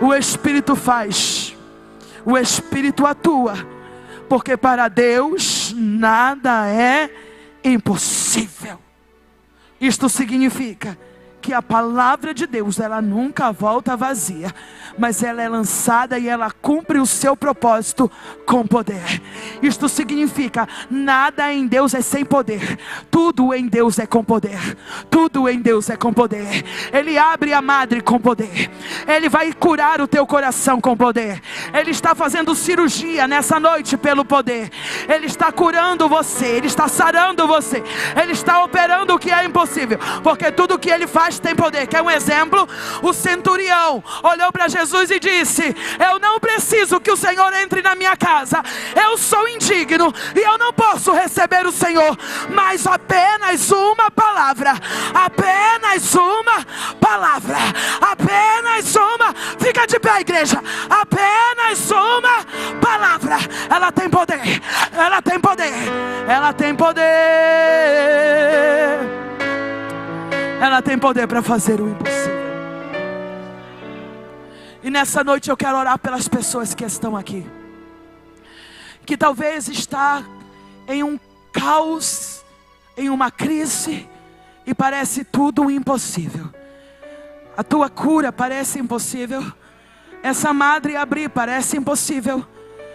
O Espírito faz, o Espírito atua, porque para Deus nada é impossível. Isto significa que a palavra de Deus, ela nunca volta vazia, mas ela é lançada e ela cumpre o seu propósito com poder. Isto significa, nada em Deus é sem poder, tudo em Deus é com poder, tudo em Deus é com poder. Ele abre a madre com poder, Ele vai curar o teu coração com poder, Ele está fazendo cirurgia nessa noite pelo poder, Ele está curando você, Ele está sarando você, Ele está operando o que é impossível, porque tudo que Ele faz tem poder. Quer um exemplo? O centurião olhou para Jesus e disse: eu não preciso que o Senhor entre na minha casa, eu sou indigno e eu não posso receber o Senhor, mas apenas uma palavra, apenas uma palavra, apenas uma. Fica de pé, igreja. Apenas uma palavra. Ela tem poder, ela tem poder, ela tem poder. Ela tem poder para fazer o impossível. E nessa noite eu quero orar pelas pessoas que estão aqui, que talvez está em um caos, em uma crise, e parece tudo impossível. A tua cura parece impossível. Essa madre abrir parece impossível.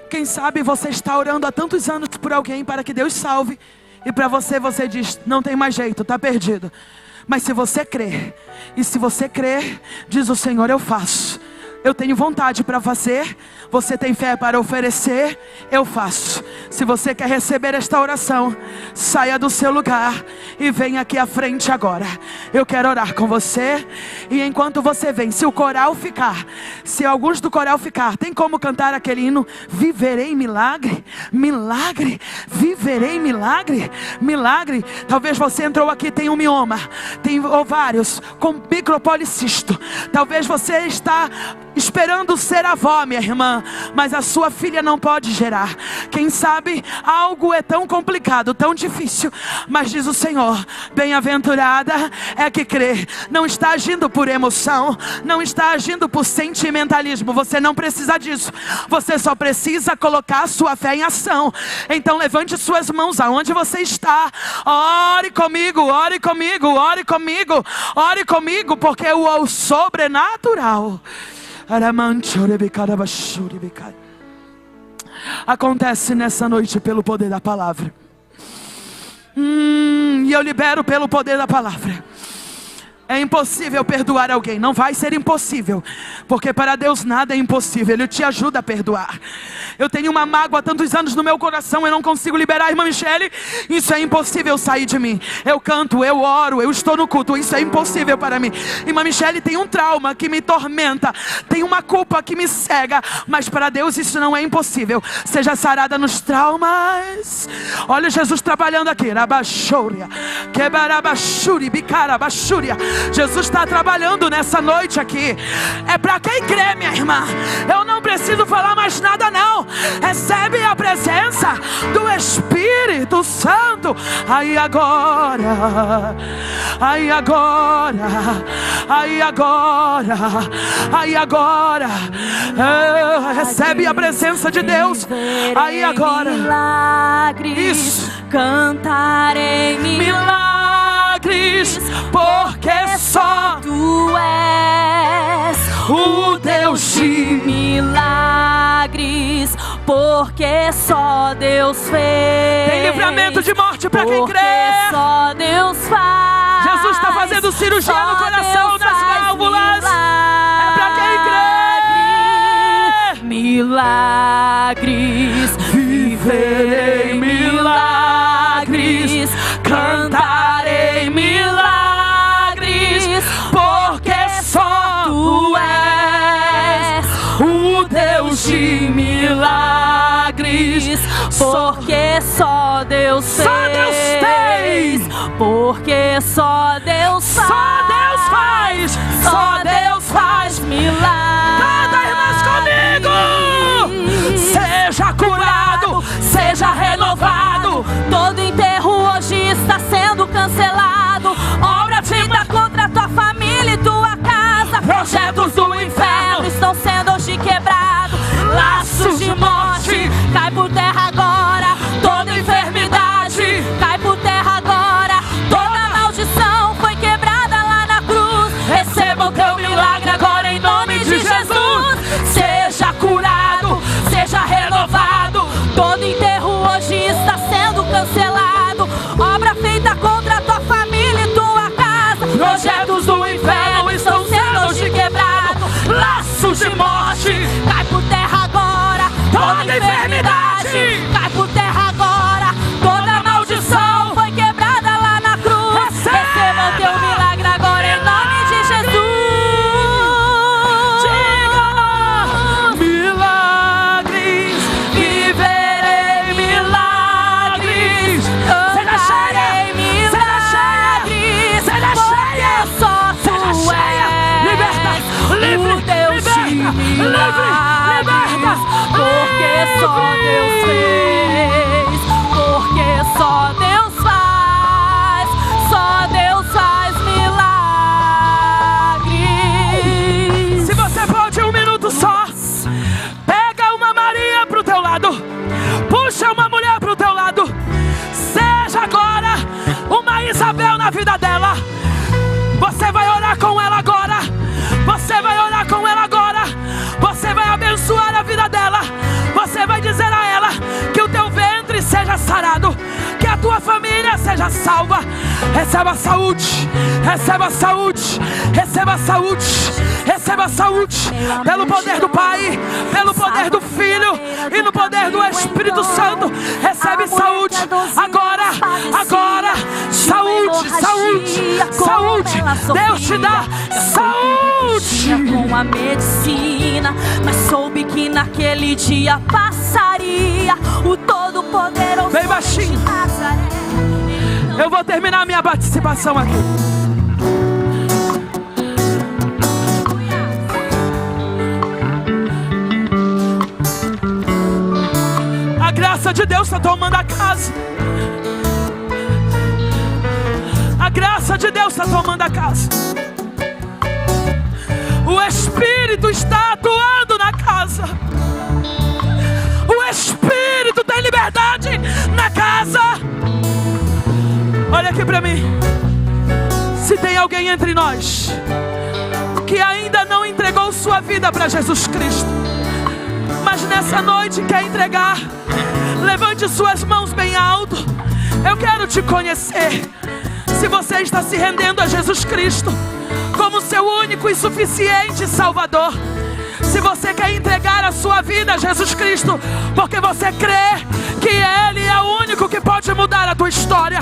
Quem sabe você está orando há tantos anos por alguém para que Deus salve, e para você diz: não tem mais jeito, está perdido. Mas se você crer, e se você crer, diz o Senhor: eu faço. Eu tenho vontade para fazer. Você tem fé para oferecer? Eu faço. Se você quer receber esta oração, saia do seu lugar e venha aqui à frente agora. Eu quero orar com você. E enquanto você vem, se o coral ficar, se alguns do coral ficar, tem como cantar aquele hino: viverei milagre, milagre, viverei milagre, milagre. Talvez você entrou aqui, tem um mioma, tem ovários com micropolicisto. Talvez você está esperando ser avó, minha irmã, mas a sua filha não pode gerar. Quem sabe algo é tão complicado, tão difícil, mas diz o Senhor: bem-aventurada é que crê. Não está agindo por emoção, não está agindo por sentimentalismo. Você não precisa disso. Você só precisa colocar a sua fé em ação. Então levante suas mãos aonde você está. Ore comigo, ore comigo, ore comigo, ore comigo, porque o sobrenatural acontece nessa noite pelo poder da palavra. E eu libero pelo poder da palavra. É impossível perdoar alguém. Não vai ser impossível, porque para Deus nada é impossível. Ele te ajuda a perdoar. Eu tenho uma mágoa há tantos anos no meu coração, eu não consigo liberar, irmã Michele. Isso é impossível sair de mim. Eu canto, eu oro, eu estou no culto, isso é impossível para mim. Irmã Michele tem um trauma que me tormenta, tem uma culpa que me cega, mas para Deus isso não é impossível. Seja sarada nos traumas. Olha Jesus trabalhando aqui. Jesus está trabalhando nessa noite aqui. É para quem crê, minha irmã. Eu não preciso falar mais nada não. Recebe a presença do Espírito Santo. Aí agora, aí agora, aí agora, aí agora. Recebe a presença de Deus. Aí agora. Isso. Cantarei milagres, porque só Tu és o Deus de milagres, porque só Deus fez. Tem livramento de morte para quem crê. Porque só Deus faz. Jesus está fazendo cirurgia só no coração, nas válvulas. É para quem crê. Milagres, viverei milagres, cantarei milagres, porque fez, porque só Deus fez. Só Deus tem. Porque só Deus faz. Só Deus faz. Só Deus faz milagres. Canta, irmãs, comigo. Seja curado, seja renovado. Todo enterro hoje está sendo cancelado. Obra feita contra tua família e tua casa. Projetos do inferno estão sendo hoje quebrados. Laços de morte cai por terra agora. Toda enfermidade cai por terra agora. Toda maldição foi quebrada lá na cruz. Receba o teu milagre agora em nome de Jesus. Seja curado, seja renovado. Todo enterro hoje está sendo cancelado. Obra feita contra a tua família e tua casa. Projetos do inferno estão sendo hoje quebrados. Laços de morte cai por terra agora. Toda enfermidade cai por terra agora. Toda maldição foi quebrada lá na cruz. Receba o teu milagre agora em nome de Jesus. Milagres, viverei milagres. Seja cheia, seja cheia, seja cheia. Só Seja tu cheia, és liberta, livre, o Deus de liberta, milagres. Porque só Deus fez. Porque só Deus faz. Só Deus faz milagres. Se você pode um minuto só, pega uma Maria pro teu lado, puxa uma mulher pro teu lado. Seja agora uma Isabel na vida dela. Você vai orar com ela agora. Você vai orar com ela agora. Você vai abençoar a vida dela. Você vai dizer a ela que o teu ventre seja sarado, que a tua família seja salva. Receba saúde, receba saúde, receba saúde, receba saúde. Pelo poder do Pai, pelo poder do Filho e no poder do Espírito Santo. Recebe saúde agora, agora. Saúde, saúde, saúde. Deus te dá saúde. Com a medicina, mas soube que naquele dia passaria o Todo-Poderoso. Bem baixinho. Eu vou terminar minha participação aqui. A graça de Deus está tomando a casa. A graça de Deus está tomando a casa. O Espírito está atuando na casa. O Espírito tem liberdade na casa. Olha aqui para mim. Se tem alguém entre nós que ainda não entregou sua vida para Jesus Cristo, mas nessa noite quer entregar, levante suas mãos bem alto. Eu quero te conhecer. Se você está se rendendo a Jesus Cristo como seu único e suficiente Salvador, se você quer entregar a sua vida a Jesus Cristo, porque você crê que Ele é o único que pode mudar a tua história,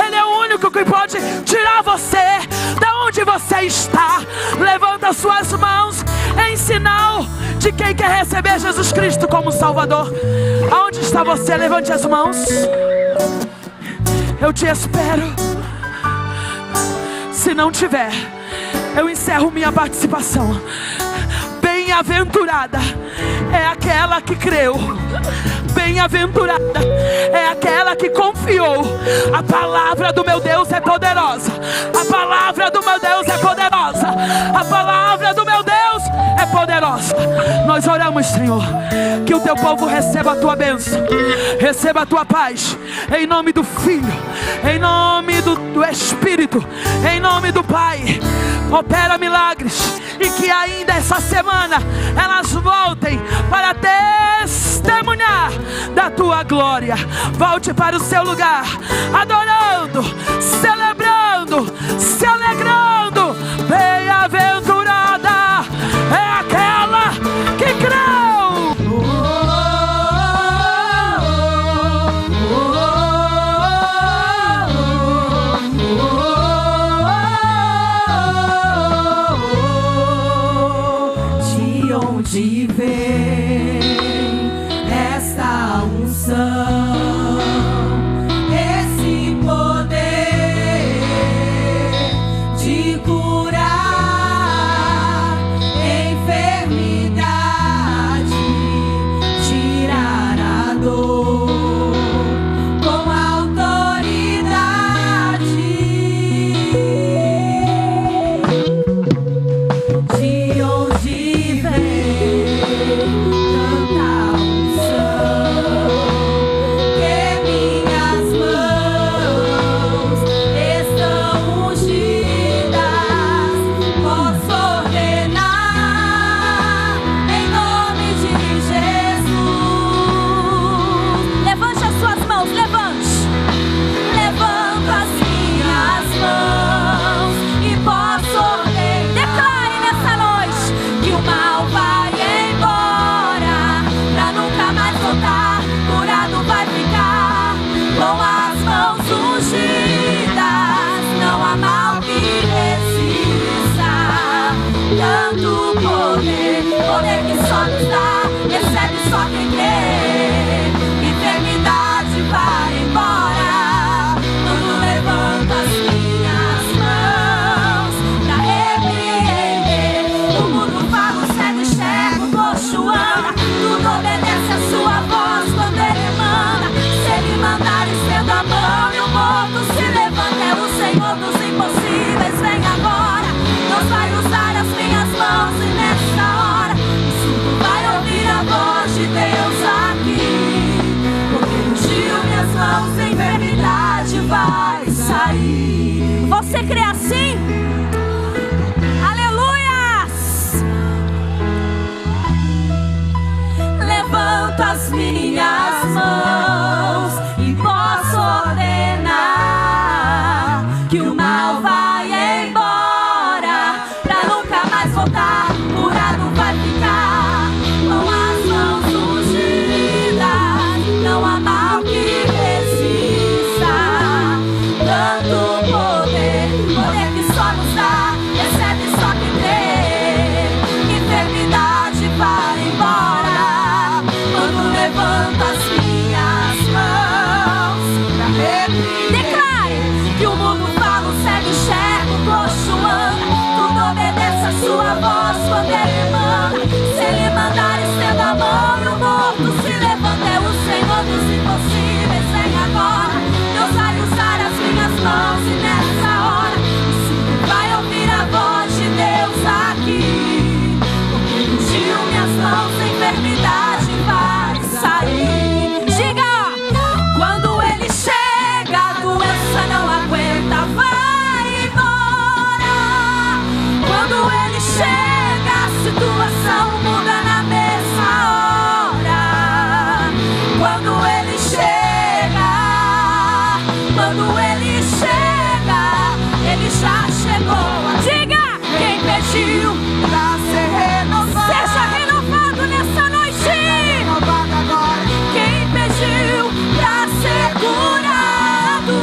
Ele é o único que pode tirar você da onde você está, levanta suas mãos em sinal de quem quer receber Jesus Cristo como Salvador. Aonde está você? Levante as mãos. Eu te espero. Se não tiver, eu encerro minha participação. Bem-aventurada é aquela que creu. Bem-aventurada é aquela que confiou. A palavra do meu Deus é poderosa. A palavra do meu Deus é poderosa. A palavra do meu Deus é poderosa. Nós oramos, Senhor, que o teu povo receba a tua bênção, receba a tua paz, em nome do Filho, em nome do Espírito, em nome do Pai. Opera milagres, e que ainda essa semana elas voltem para testemunhar da tua glória. Volte para o seu lugar, adorando, celebrando, se alegrando. Bem-aventurada é aquela que creu. De onde vem esta unção? mortos se levanta, é o Senhor dos impossíveis, vem agora. Deus vai usar as minhas mãos e nessa hora o surdo vai ouvir a voz de Deus aqui. Porque ungiu minhas mãos, a enfermidade vai sair. Você crê assim? Aleluias! Levanto as minhas mãos e posso ordenar que o mal vai embora, pra nunca mais voltar. Curado vai ficar com as mãos ungidas. Não há mal que resista. Tanto poder, poder que só nos dá, recebe só quem crê. Enfermidade vai embora quando levanto as minhas mãos pra repetir. Declare que o mundo fala, o cego enxerga, o coxo anda, tudo obedece a sua voz quando ele manda. Se ele mandar, estenda a mão e o morto se levanta, é o Senhor dos impossíveis, vem agora. Deus vai usar as minhas mãos e nessa hora o surdo vai ouvir a voz de Deus aqui. Porque ungiu minhas mãos, a enfermidade vai sair. Diga! Quando ele chega, a doença não aguenta, vai embora. Quando ele chega, a situação muda na mesma hora. Quando ele chega, ele já chegou. Diga! Quem pediu pra ser renovado, seja renovado nessa noite. Renovado agora. Quem pediu pra ser curado,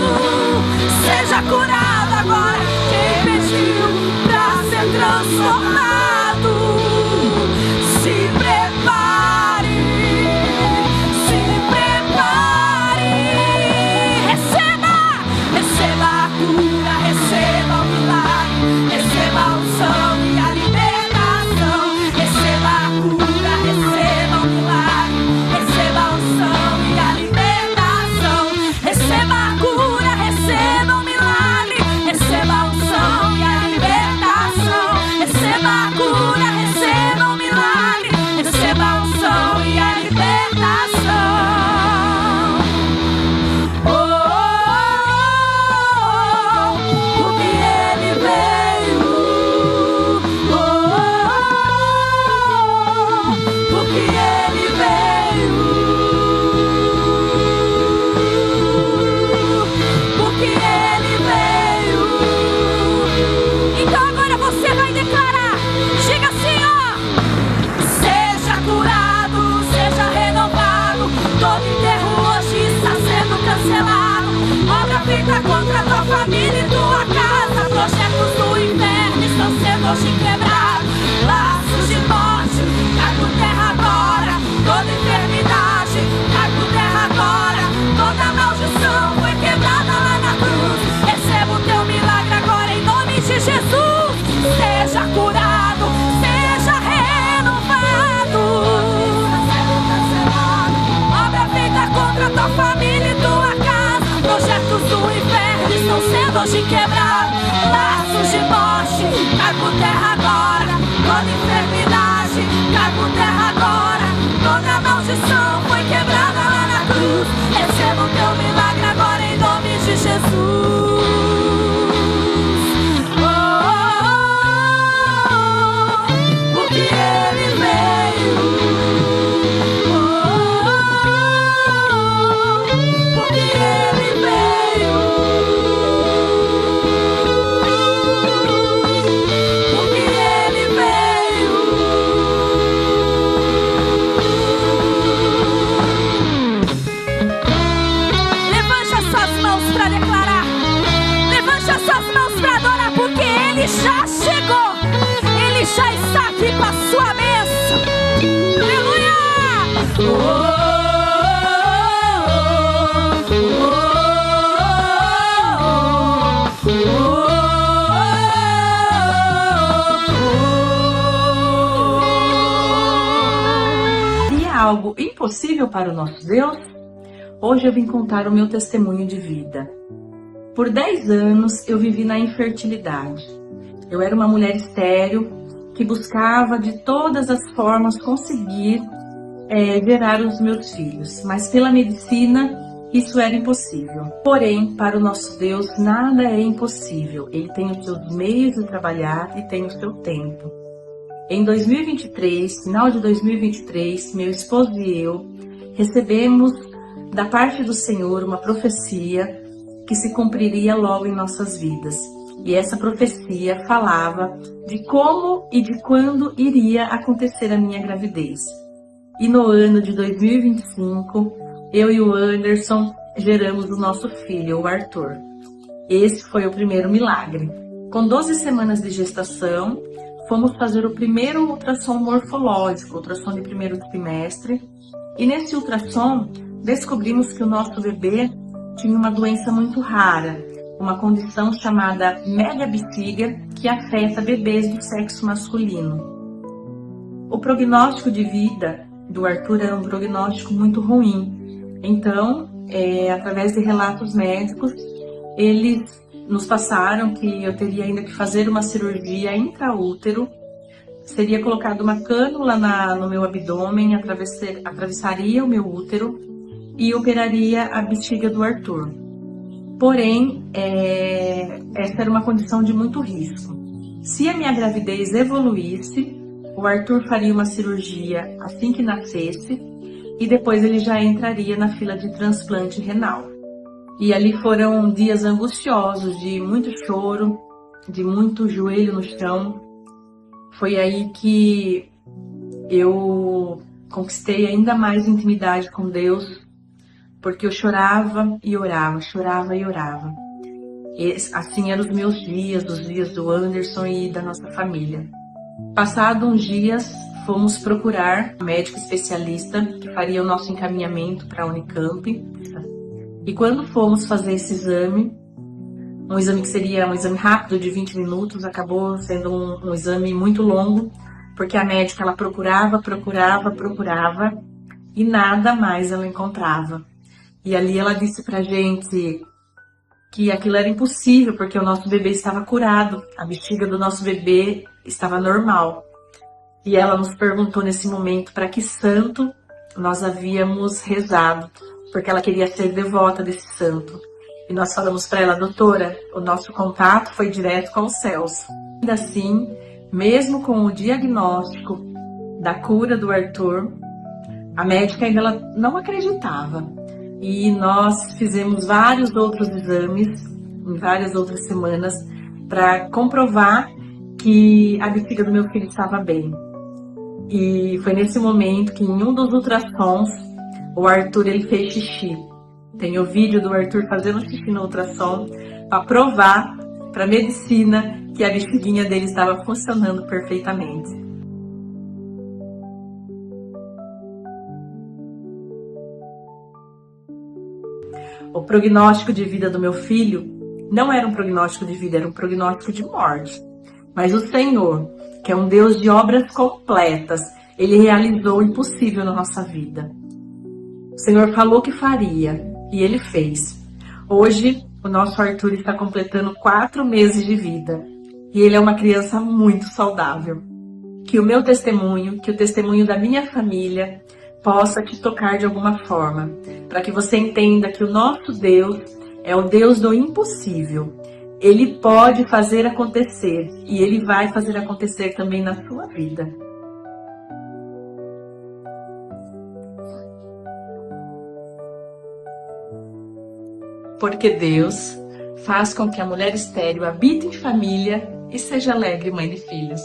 seja curado agora. Quem pediu pra ser transformado, se prepare, se prepare. Receba, receba a cura, receba o milagre, receba a unção e a libertação. Receba a cura, receba o milagre, receba a unção e a libertação. Receba a cura, receba o milagre, receba a unção e a libertação. Receba a cura, receba o milagre, receba a unção e a libertação. Oh, porque ele veio. Oh, porque ele veio. Porque ele veio. Então agora você vai declarar. Diga assim, ó. Seja curado, seja renovado. Todo enterro hoje está sendo cancelado. Obra feita contra tua família e tua casa. Projetos do inferno estão sendo hoje quebrados. Laços de morte, cai por terra agora. Toda enfermidade, cai por terra agora. Toda maldição foi quebrada lá na cruz. Receba o teu milagre agora em nome de Jesus. Seja curado, seja renovado. Obra feita contra tua família e tua casa. Projetos do inferno estão sendo hoje quebrados. Laços de morte, cai por terra agora. Toda enfermidade, cai por terra agora. Toda maldição foi quebrada lá na cruz. Receba o teu milagre agora em nome de Jesus. Oh, porque ele veio. Oh, porque ele veio. Porque ele veio. Levante as suas mãos para declarar. Levante as suas mãos para adorar, porque ele já chegou. Ele já está aqui com a sua bênção. Aleluia! E é algo impossível para o nosso Deus? Hoje eu vim contar o meu testemunho de vida. Por 10 anos eu vivi na infertilidade. Eu era uma mulher estéril que buscava de todas as formas conseguir gerar os meus filhos, mas pela medicina isso era impossível. Porém, para o nosso Deus nada é impossível. Ele tem os seus meios de trabalhar e tem o seu tempo. Em 2023, final de 2023, meu esposo e eu recebemos da parte do Senhor uma profecia que se cumpriria logo em nossas vidas. E essa profecia falava de como e de quando iria acontecer a minha gravidez. E no ano de 2025, eu e o Anderson geramos o nosso filho, o Arthur. Esse foi o primeiro milagre. Com 12 semanas de gestação, fomos fazer o primeiro ultrassom morfológico, ultrassom de primeiro trimestre. E nesse ultrassom, descobrimos que o nosso bebê tinha uma doença muito rara, uma condição chamada megabexiga, que afeta bebês do sexo masculino. O prognóstico de vida do Arthur era um prognóstico muito ruim. Então, através de relatos médicos, eles nos passaram que eu teria ainda que fazer uma cirurgia intraútero, seria colocada uma cânula no meu abdômen, atravessaria o meu útero e operaria a bexiga do Arthur. Porém, essa era uma condição de muito risco. Se a minha gravidez evoluísse, o Arthur faria uma cirurgia assim que nascesse e depois ele já entraria na fila de transplante renal. E ali foram dias angustiosos, de muito choro, de muito joelho no chão. Foi aí que eu conquistei ainda mais intimidade com Deus, porque eu chorava e orava, chorava e orava. E assim eram os meus dias, os dias do Anderson e da nossa família. Passados uns dias, fomos procurar um médico especialista que faria o nosso encaminhamento para a Unicamp. E quando fomos fazer esse exame, um exame que seria um exame rápido de 20 minutos, acabou sendo um exame muito longo, porque a médica ela procurava e nada mais ela encontrava. E ali ela disse pra gente que aquilo era impossível, porque o nosso bebê estava curado, a bexiga do nosso bebê estava normal. E ela nos perguntou nesse momento para que santo nós havíamos rezado, porque ela queria ser devota desse santo. E nós falamos para ela: doutora, o nosso contato foi direto com os céus. Ainda assim, mesmo com o diagnóstico da cura do Arthur, a médica ainda não acreditava. E nós fizemos vários outros exames, em várias outras semanas, para comprovar que a bexiga do meu filho estava bem. E foi nesse momento que em um dos ultrassons, o Arthur ele fez xixi. Tem o vídeo do Arthur fazendo xixi no ultrassom para provar para a medicina que a bexiguinha dele estava funcionando perfeitamente. O prognóstico de vida do meu filho não era um prognóstico de vida, era um prognóstico de morte. Mas o Senhor, que é um Deus de obras completas, Ele realizou o impossível na nossa vida. O Senhor falou que faria e Ele fez. Hoje, o nosso Arthur está completando 4 meses de vida e ele é uma criança muito saudável. Que o meu testemunho, que o testemunho da minha família possa te tocar de alguma forma, para que você entenda que o nosso Deus é o Deus do impossível. Ele pode fazer acontecer e Ele vai fazer acontecer também na sua vida. Porque Deus faz com que a mulher estéril habite em família e seja alegre mãe de filhos.